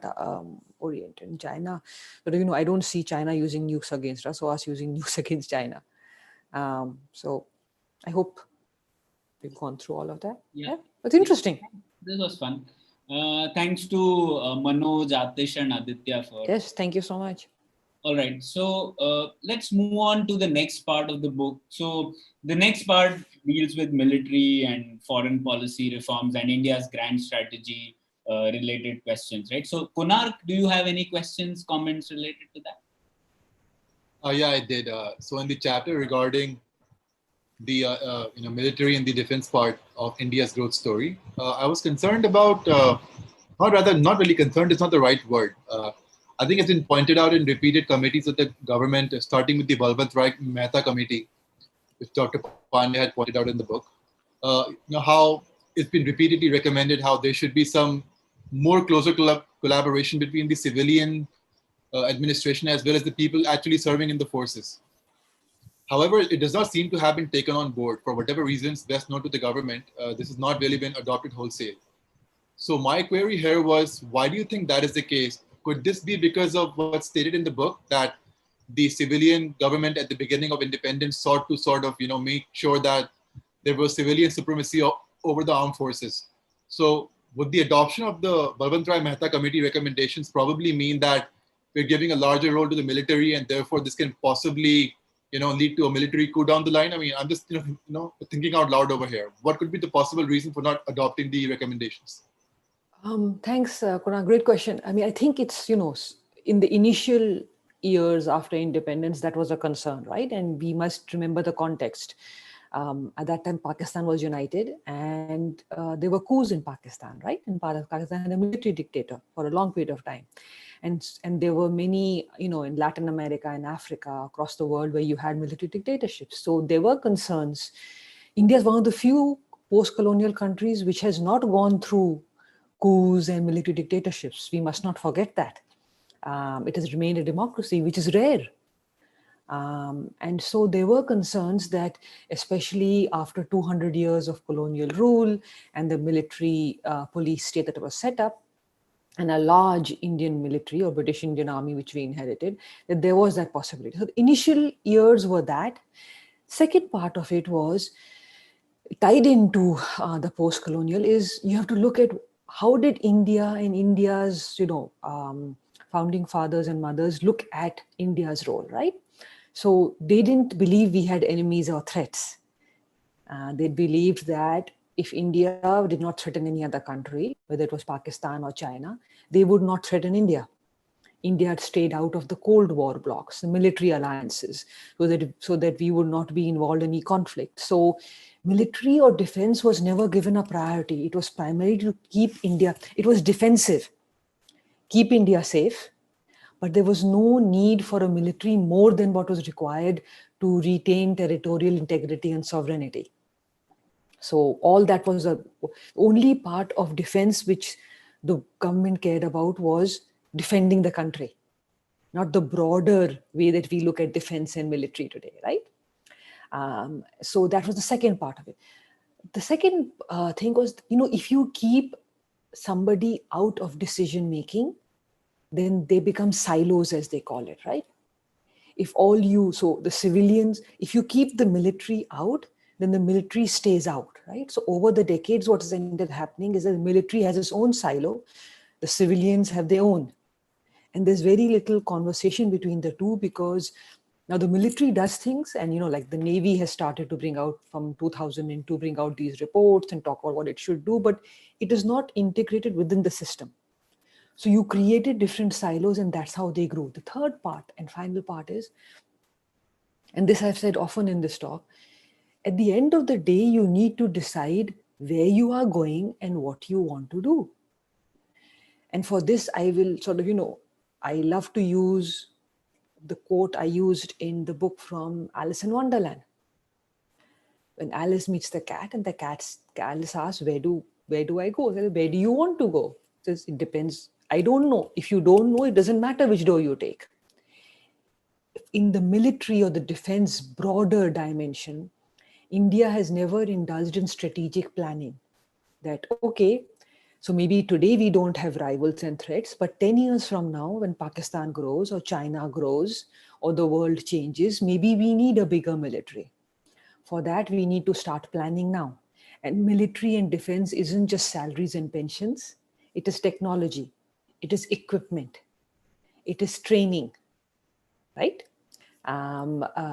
oriented. In China, but you know, I don't see China using nukes against us or us using nukes against China. So I hope we've gone through all of that. Yeah, it's interesting. This was fun. Thanks to Manoj, Atish, and Aditya for. Yes, thank you so much. All right, so let's move on to the next part of the book. So the next part deals with military and foreign policy reforms and India's grand strategy related questions, right? So Konark, do you have any questions, comments related to that? Yeah, I did. So in the chapter regarding the military and the defense part of India's growth story, I was concerned about, not really concerned, it's not the right word. I think it's been pointed out in repeated committees of the government, starting with the Balwant Rai Mehta committee, which Dr. Pande had pointed out in the book. How it's been repeatedly recommended how there should be some more closer collaboration between the civilian administration as well as the people actually serving in the forces. However, it does not seem to have been taken on board for whatever reasons best known to the government. This has not really been adopted wholesale. So my query here was, why do you think that is the case? Could this be because of what's stated in the book, that the civilian government at the beginning of independence sought to sort of, make sure that there was civilian supremacy over the armed forces? So would the adoption of the Balwant Rai Mehta committee recommendations probably mean that we're giving a larger role to the military and therefore this can possibly, lead to a military coup down the line? I mean, I'm just, thinking out loud over here. What could be the possible reason for not adopting the recommendations? Thanks, Kunal. Great question. I mean, I think it's, in the initial years after independence, that was a concern, right? And we must remember the context. At that time, Pakistan was united and there were coups in Pakistan, right? And Pakistan had a military dictator for a long period of time. And there were many, in Latin America and Africa, across the world, where you had military dictatorships. So there were concerns. India is one of the few post-colonial countries which has not gone through coups and military dictatorships. We must not forget that. It has remained a democracy, which is rare. And so there were concerns that, especially after 200 years of colonial rule and the military police state that was set up, and a large Indian military or British Indian army, which we inherited, that there was that possibility. So the initial years were that. Second part of it was tied into the post-colonial is you have to look at how did India and India's, founding fathers and mothers look at India's role, right? So they didn't believe we had enemies or threats. They believed that if India did not threaten any other country, whether it was Pakistan or China, they would not threaten India. India had stayed out of the Cold War blocks, the military alliances, so that we would not be involved in any conflict. So military or defense was never given a priority. It was primarily to keep India, it was defensive, keep India safe, but there was no need for a military more than what was required to retain territorial integrity and sovereignty. So all that was the only part of defense which the government cared about was defending the country, not the broader way that we look at defense and military today, right? So that was the second part of it. The second thing was, if you keep somebody out of decision making, then they become silos, as they call it, right? So the civilians, if you keep the military out, then the military stays out, right? So over the decades, what has ended happening is that the military has its own silo, the civilians have their own. And there's very little conversation between the two, because now the military does things, and like the Navy has started to bring out from 2002, bring out these reports and talk about what it should do, but it is not integrated within the system. So you created different silos, and that's how they grew. The third part and final part is, and this I've said often in this talk, at the end of the day, you need to decide where you are going and what you want to do. And for this, I will sort of, I love to use the quote I used in the book from Alice in Wonderland. When Alice meets the cat, and Alice asks, where do I go? Where do you want to go? Says, it depends. I don't know. If you don't know, it doesn't matter which door you take. In the military or the defense broader dimension, India has never indulged in strategic planning. That, okay, so maybe today we don't have rivals and threats, but 10 years from now, when Pakistan grows or China grows or the world changes, maybe we need a bigger military. For that, we need to start planning now. And military and defense isn't just salaries and pensions. It is technology. It is equipment. It is training, right?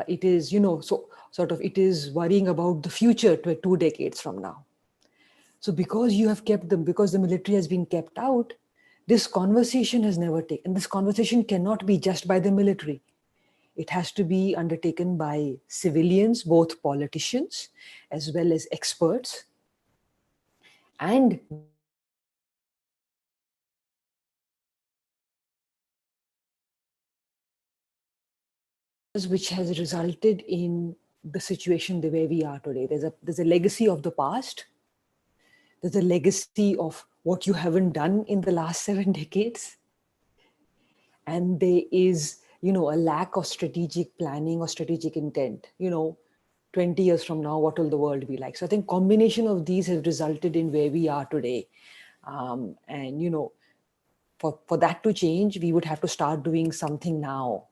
It is, it is worrying about the future to 2 decades from now. So because the military has been kept out, this conversation has never taken. This conversation cannot be just by the military. It has to be undertaken by civilians, both politicians as well as experts. And which has resulted in the situation the way we are today. There's a legacy of the past. There's a legacy of what you haven't done in the last 7 decades. And there is, a lack of strategic planning or strategic intent. 20 years from now, what will the world be like? So I think combination of these has resulted in where we are today. And, for that to change, we would have to start doing something now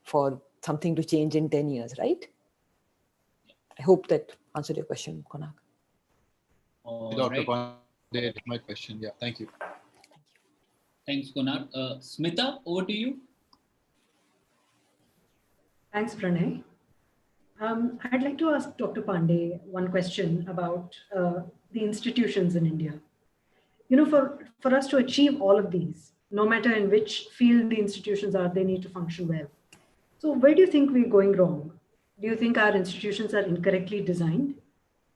for something to change in 10 years, right? I hope that answered your question, Konak. Dr. Pande, my question. Yeah, thank you. Thanks, Konak. Smita, over to you. Thanks, Pranay. I'd like to ask Dr. Pande one question about the institutions in India. For us to achieve all of these, no matter in which field the institutions are, they need to function well. So where do you think we're going wrong? Do you think our institutions are incorrectly designed?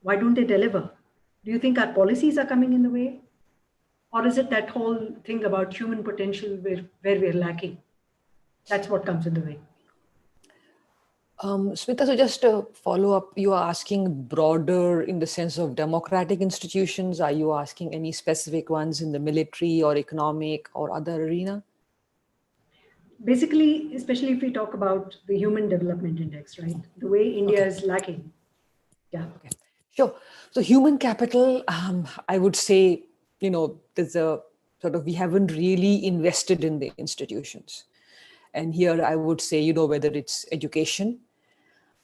Why don't they deliver? Do you think our policies are coming in the way? Or is it that whole thing about human potential where we're lacking? That's what comes in the way. Smita, so just to follow up, you are asking broader in the sense of democratic institutions. Are you asking any specific ones in the military or economic or other arena? Basically, especially if we talk about the Human Development Index, right? The way India is lacking. Yeah. Okay. Sure. So human capital, I would say, there's a sort of, we haven't really invested in the institutions. And here I would say, whether it's education,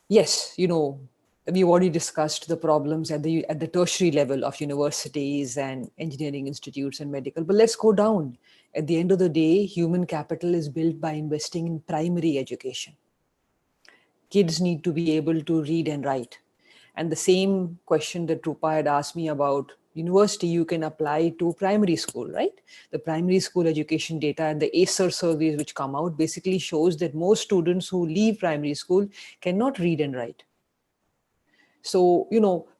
yes, we've already discussed the problems at the tertiary level of universities and engineering institutes and medical, but let's go down. At the end of the day, human capital is built by investing in primary education. Kids need to be able to read and write. And the same question that Rupa had asked me about university, you can apply to primary school, right? The primary school education data and the ACER surveys which come out basically shows that most students who leave primary school cannot read and write. So,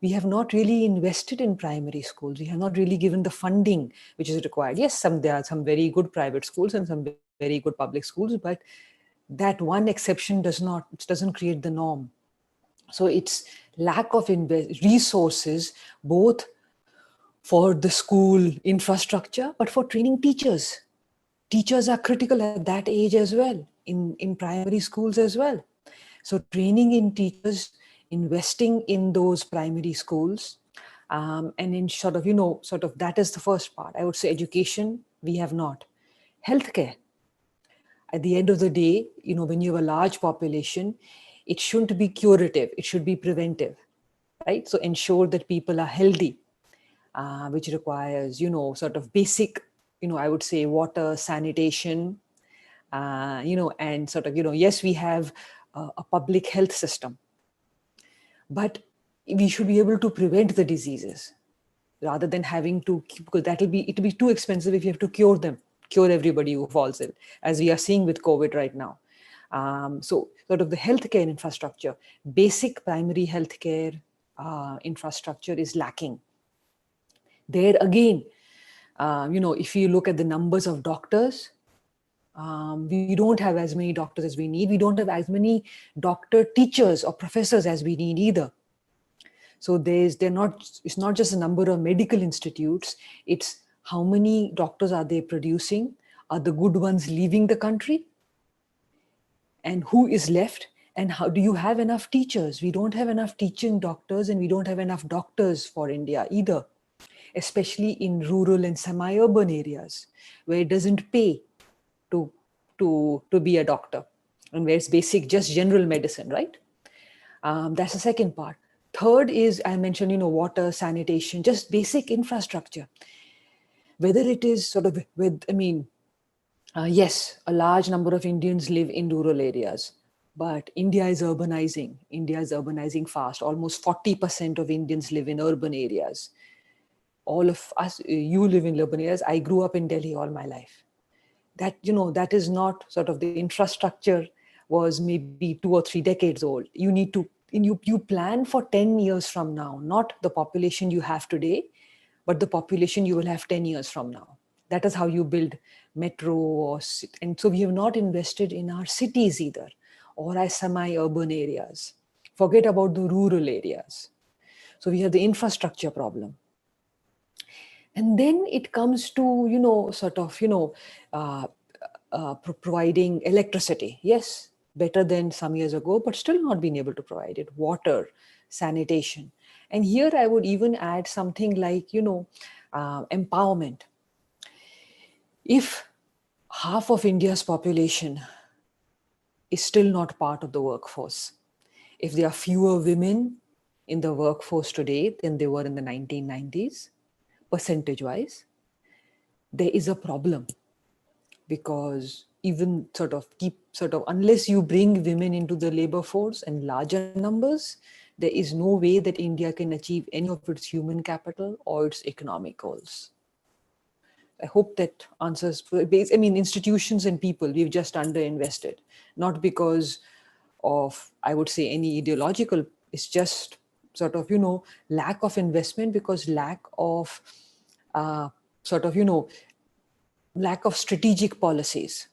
we have not really invested in primary schools. We have not really given the funding which is required. Yes, there are some very good private schools and some very good public schools, but that one exception doesn't create the norm. So it's lack of resources, both for the school infrastructure, but for training teachers. Teachers are critical at that age as well, in primary schools as well. So training in teachers, investing in those primary schools, and in sort of that is the first part. I would say education, we have not. Healthcare. At the end of the day, when you have a large population, it shouldn't be curative, it should be preventive, right? So ensure that people are healthy, which requires, sort of basic, I would say water, sanitation, and sort of, yes, we have a public health system, but we should be able to prevent the diseases rather than having to, because it'll be too expensive if you have to cure everybody who falls ill, as we are seeing with COVID right now. So sort of the healthcare infrastructure, basic primary healthcare infrastructure is lacking. There again, if you look at the numbers of doctors, we don't have as many doctors as we need. We don't have as many doctor teachers or professors as we need either. So it's not just a number of medical institutes, it's how many doctors are they producing? Are the good ones leaving the country? And who is left? And how do you have enough teachers? We don't have enough teaching doctors, and we don't have enough doctors for India either, especially in rural and semi-urban areas where it doesn't pay to be a doctor, and where it's basic, just general medicine, right? That's the second part. Third is, I mentioned, water, sanitation, just basic infrastructure. Whether it is sort of yes, a large number of Indians live in rural areas, but India is urbanizing. India is urbanizing fast. Almost 40% of Indians live in urban areas. All of us, you live in urban areas. I grew up in Delhi all my life. That is not sort of the infrastructure was maybe 2 or 3 decades old. You plan for 10 years from now, not the population you have today, but the population you will have 10 years from now. That is how you build metro, and so we have not invested in our cities either, or our semi-urban areas. Forget about the rural areas. So we have the infrastructure problem. And then it comes to, providing electricity. Yes, better than some years ago, but still not being able to provide it. Water, sanitation. And here I would even add something like, empowerment. If half of India's population is still not part of the workforce, if there are fewer women in the workforce today than there were in the 1990s, percentage-wise, there is a problem, because even unless you bring women into the labor force in larger numbers, there is no way that India can achieve any of its human capital or its economic goals. I hope that answers. Institutions and people, we've just underinvested, not because of, I would say, any ideological, it's just sort of, lack of investment, because lack of lack of strategic policies,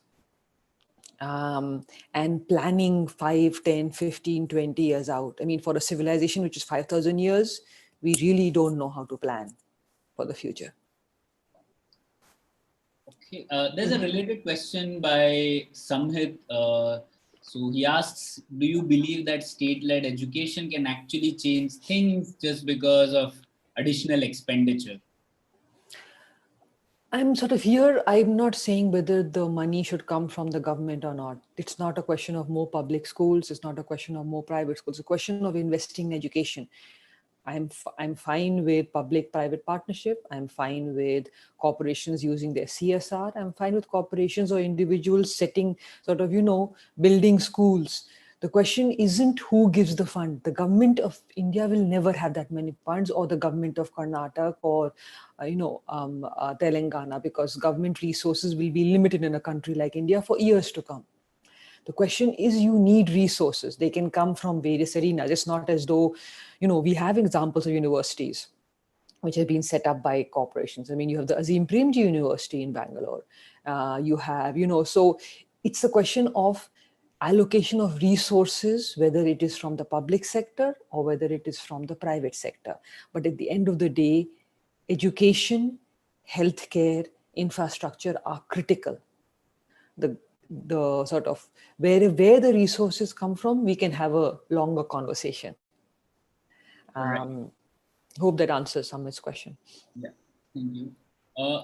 and planning 5, 10, 15, 20 years out. For a civilization which is 5,000 years, we really don't know how to plan for the future. Okay, there's a related question by Samhit. So he asks, do you believe that state-led education can actually change things just because of additional expenditure? I'm sort of here, I'm not saying whether the money should come from the government or not. It's not a question of more public schools. It's not a question of more private schools. It's a question of investing in education. I'm fine with public-private partnership. I'm fine with corporations using their CSR. I'm fine with corporations or individuals setting building schools. The question isn't who gives the fund. The government of India will never have that many funds, or the government of Karnataka, or Telangana, because government resources will be limited in a country like India for years to come. The question is, you need resources. They can come from various arenas. It's not as though, we have examples of universities which have been set up by corporations. I mean, you have the Azim Premji University in Bangalore. You have, so it's a question of allocation of resources, whether it is from the public sector or whether it is from the private sector. But at the end of the day, education, healthcare, infrastructure are critical. The sort of where the resources come from, we can have a longer conversation. Hope that answers Samit's question. Yeah, thank you.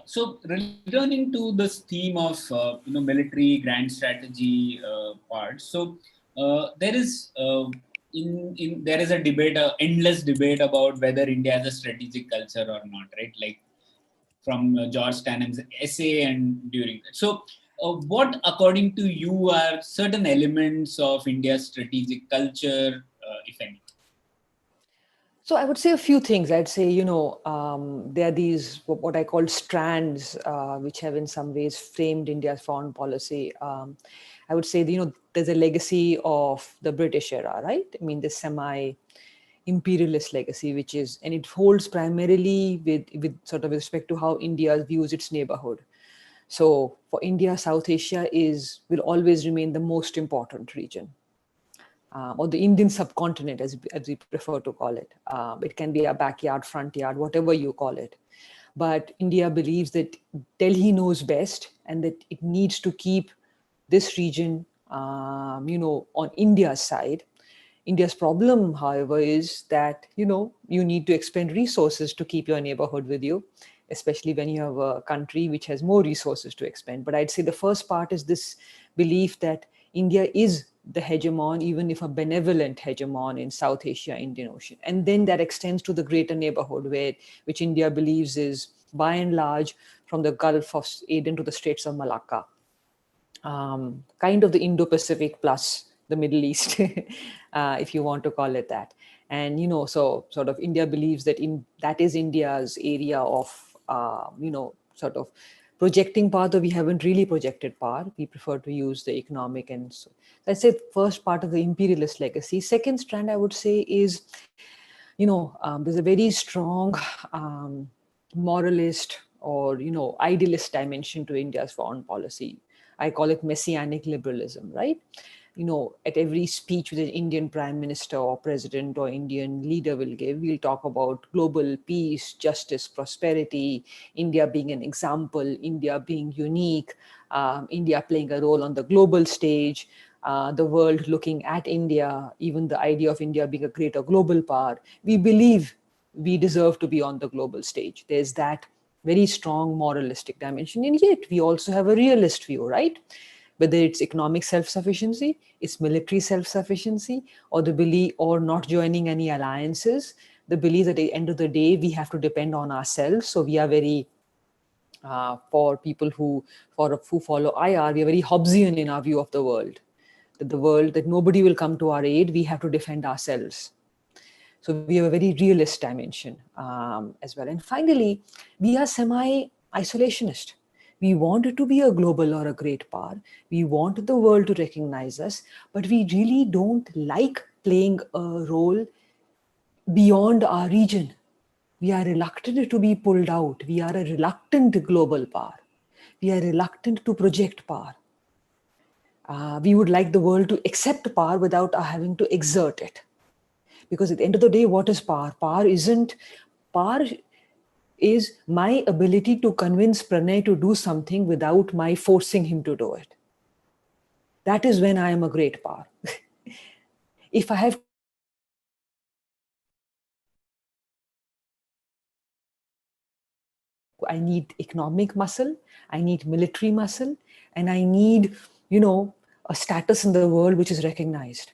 So returning to this theme of military grand strategy part. So there is there is a debate, endless debate about whether India has a strategic culture or not, right? Like from George Stanham's essay and during that. So what, according to you, are certain elements of India's strategic culture, if any? So I would say a few things. I'd say, there are these, what I call strands, which have in some ways framed India's foreign policy. I would say, there's a legacy of the British era, right? I mean, the semi-imperialist legacy, and it holds primarily with sort of respect to how India views its neighborhood. So for India, South Asia will always remain the most important region. Or the Indian subcontinent, as we prefer to call it. It can be a backyard, front yard, whatever you call it. But India believes that Delhi knows best and that it needs to keep this region, on India's side. India's problem, however, is that, you need to expend resources to keep your neighborhood with you, especially when you have a country which has more resources to expend. But I'd say the first part is this belief that India is the hegemon, even if a benevolent hegemon in South Asia, Indian Ocean. And then that extends to the greater neighborhood, which India believes is, by and large, from the Gulf of Aden to the Straits of Malacca. Kind of the Indo-Pacific plus the Middle East, if you want to call it that. And, so sort of India believes that that is India's area of, sort of projecting power, though we haven't really projected power. We prefer to use the economic. And so that's the first part of the imperialist legacy. Second strand, I would say, is, there's a very strong moralist or, idealist dimension to India's foreign policy. I call it messianic liberalism, right? At every speech which an Indian prime minister or president or Indian leader will give, we'll talk about global peace, justice, prosperity, India being an example, India being unique, India playing a role on the global stage, the world looking at India, even the idea of India being a greater global power. We believe we deserve to be on the global stage. There's that very strong moralistic dimension. And yet we also have a realist view, right? Whether it's economic self-sufficiency, it's military self-sufficiency, or the belief, or not joining any alliances, the belief that at the end of the day, we have to depend on ourselves. So we are very, for people who follow IR, we are very Hobbesian in our view of the world. That nobody will come to our aid, we have to defend ourselves. So we have a very realist dimension as well. And finally, we are semi-isolationist. We want it to be a global or a great power. We want the world to recognize us, but we really don't like playing a role beyond our region. We are reluctant to be pulled out. We are a reluctant global power. We are reluctant to project power. We would like the world to accept power without having to exert it. Because at the end of the day, what is power? Power is my ability to convince Pranay to do something without my forcing him to do it. That is when I am a great power. If I have I need economic muscle, I need military muscle, and I need, a status in the world which is recognized.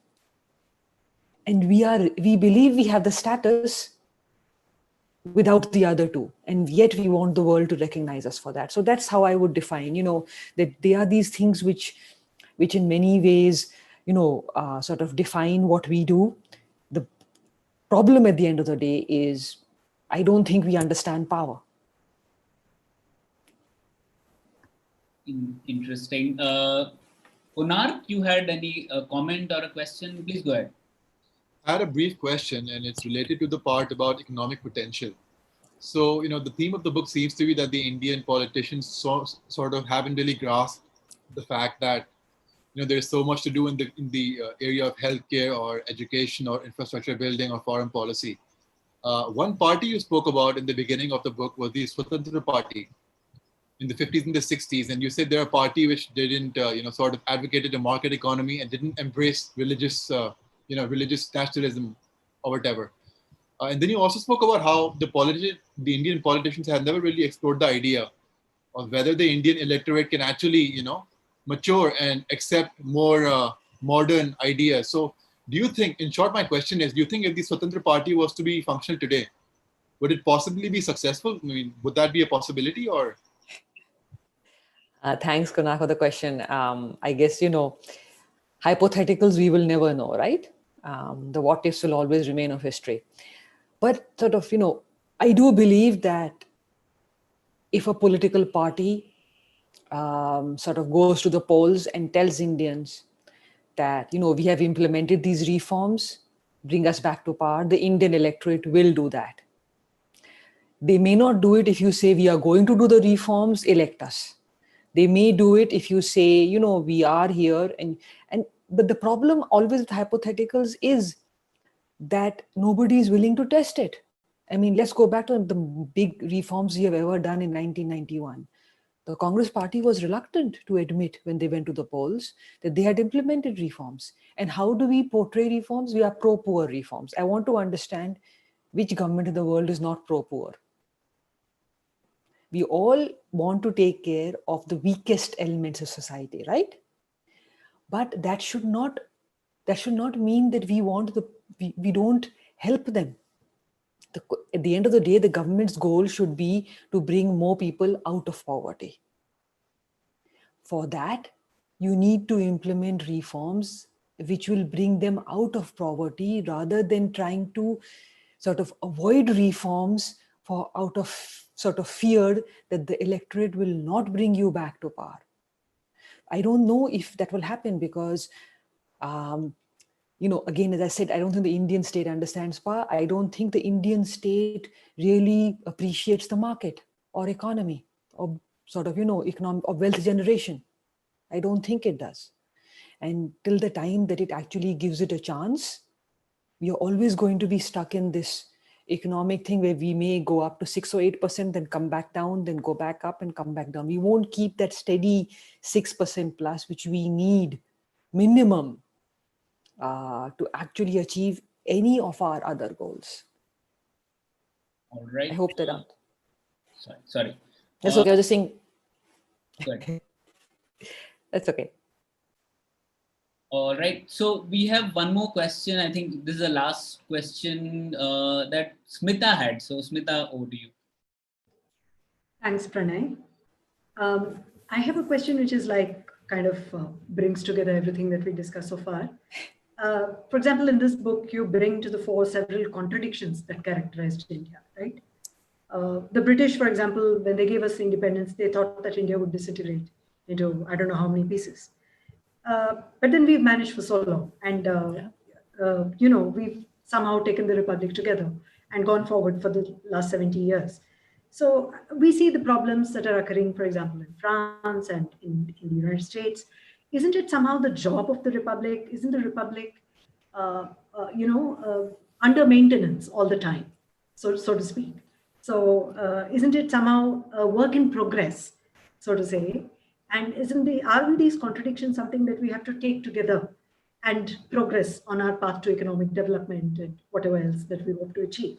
And we believe we have the status without the other two. And yet we want the world to recognize us for that. So that's how I would define, that they are these things which in many ways, sort of define what we do. The problem at the end of the day is I don't think we understand power. Interesting. Unark, you had any comment or a question? Please go ahead. I had a brief question, and it's related to the part about economic potential. So, the theme of the book seems to be that the Indian politicians sort of haven't really grasped the fact that, there's so much to do in the area of healthcare or education or infrastructure building or foreign policy. One party you spoke about in the beginning of the book was the Swatantra Party in the 50s and the 60s, and you said they're a party which didn't, sort of advocated a market economy and didn't embrace religious, religious nationalism or whatever. And then you also spoke about how the Indian politicians have never really explored the idea of whether the Indian electorate can actually, mature and accept more modern ideas. So, do you think, in short, my question is, do you think if the Swatantra Party was to be functional today, would it possibly be successful? I mean, would that be a possibility or? Thanks, Kunal, for the question. I guess, hypotheticals we will never know, right? The what ifs will always remain of history. But sort of, I do believe that if a political party sort of goes to the polls and tells Indians that, we have implemented these reforms, bring us back to power, the Indian electorate will do that. They may not do it if you say we are going to do the reforms, elect us. They may do it if you say, we are here. But the problem always with hypotheticals is that nobody is willing to test it. I mean, let's go back to the big reforms we have ever done in 1991. The Congress party was reluctant to admit when they went to the polls that they had implemented reforms. And how do we portray reforms? We are pro-poor reforms. I want to understand which government in the world is not pro-poor. We all want to take care of the weakest elements of society, right? But that should not mean that we don't help them. At the end of the day, the government's goal should be to bring more people out of poverty. For that, you need to implement reforms which will bring them out of poverty rather than trying to sort of avoid reforms out of sort of fear that the electorate will not bring you back to power. I don't know if that will happen because again, as I said, I don't think the Indian state understands power. I don't think the Indian state really appreciates the market or economy or sort of, economic or wealth generation. I don't think it does. And till the time that it actually gives it a chance, we are always going to be stuck in this economic thing where we may go up to 6 or 8%, then come back down, then go back up and come back down. We won't keep that steady 6% plus, which we need minimum to actually achieve any of our other goals. All right. I hope that. Sorry. That's okay. I was just saying. Good. That's okay. All right. So we have one more question. I think this is the last question that Smita had. So Smita, over to you. Thanks, Pranay. I have a question which is like kind of brings together everything that we discussed so far. For example, in this book, you bring to the fore several contradictions that characterized India, right? The British, for example, when they gave us independence, they thought that India would disintegrate into, I don't know how many pieces. But then we've managed for so long. And, we've somehow taken the Republic together and gone forward for the last 70 years. So we see the problems that are occurring, for example, in France and in the United States. Isn't it somehow the job of the Republic? Isn't the Republic, under maintenance all the time, so to speak? So isn't it somehow a work in progress, so to say? And aren't these contradictions something that we have to take together and progress on our path to economic development and whatever else that we hope to achieve?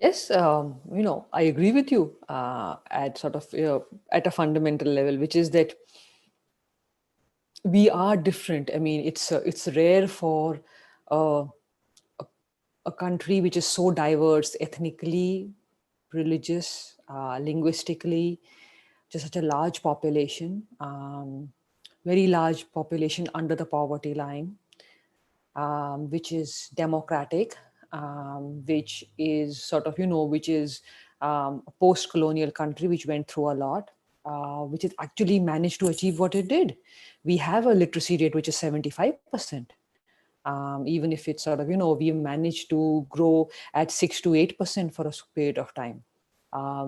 Yes, I agree with you at sort of at a fundamental level, which is that we are different. I mean, it's rare for a country which is so diverse ethnically, religious, linguistically, just such a large population, very large population under the poverty line, which is democratic, which is sort of, which is a post-colonial country which went through a lot, which has actually managed to achieve what it did. We have a literacy rate which is 75%. Even if it's sort of, we managed to grow at 6 to 8% for a period of time.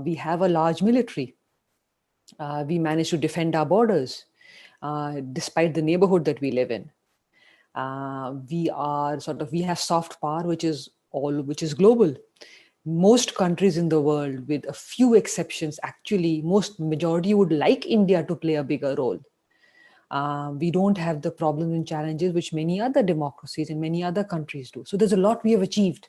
We have a large military. We managed to defend our borders, despite the neighborhood that we live in. We have soft power, which is global. Most countries in the world, with a few exceptions, actually, majority would like India to play a bigger role. We don't have the problems and challenges which many other democracies and many other countries do. So there's a lot we have achieved.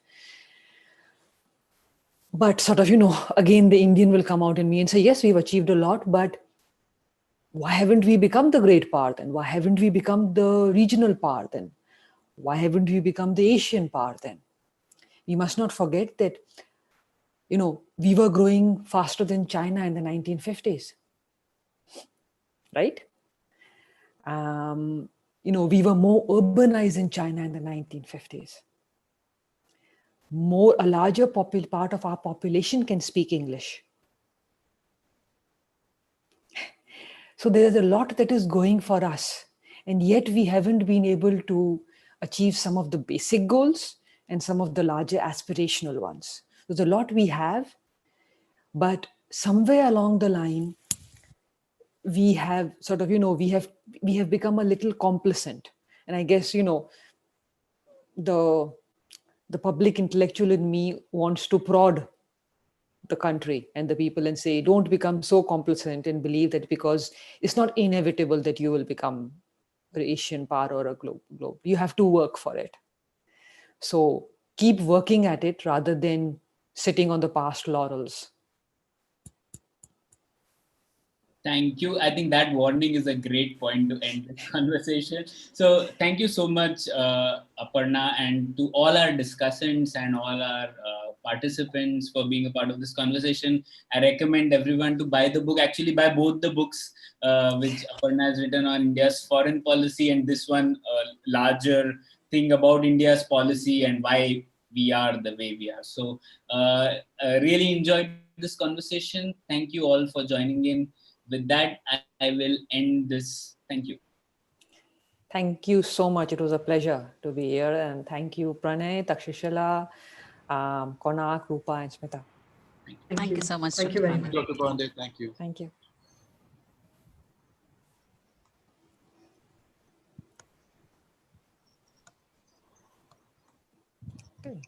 But sort of, again, the Indian will come out in me and say, yes, we've achieved a lot, but why haven't we become the great power then? Why haven't we become the regional power then? Why haven't we become the Asian power then? We must not forget that, we were growing faster than China in the 1950s, right? We were more urbanized in China in the 1950s. A larger part of our population can speak English. So there's a lot that is going for us. And yet we haven't been able to achieve some of the basic goals and some of the larger aspirational ones. There's a lot we have, but somewhere along the line, we have sort of, we have become a little complacent. And I guess, the public intellectual in me wants to prod the country and the people and say, don't become so complacent and believe that because it's not inevitable that you will become an Asian power or a globe. You have to work for it. So keep working at it rather than sitting on the past laurels. Thank you. I think that warning is a great point to end this conversation. So thank you so much, Aparna, and to all our discussants and all our participants for being a part of this conversation. I recommend everyone to buy the book, actually buy both the books, which Aparna has written on India's foreign policy and this one, larger thing about India's policy and why we are the way we are. So I really enjoyed this conversation. Thank you all for joining in. With that, I will end this. Thank you. Thank you so much. It was a pleasure to be here. And thank you, Pranay, Takshashila, Konak, Rupa, and Smita. Thank you so much. Thank you very much. Dr. Pande, thank you. Thank you. Good.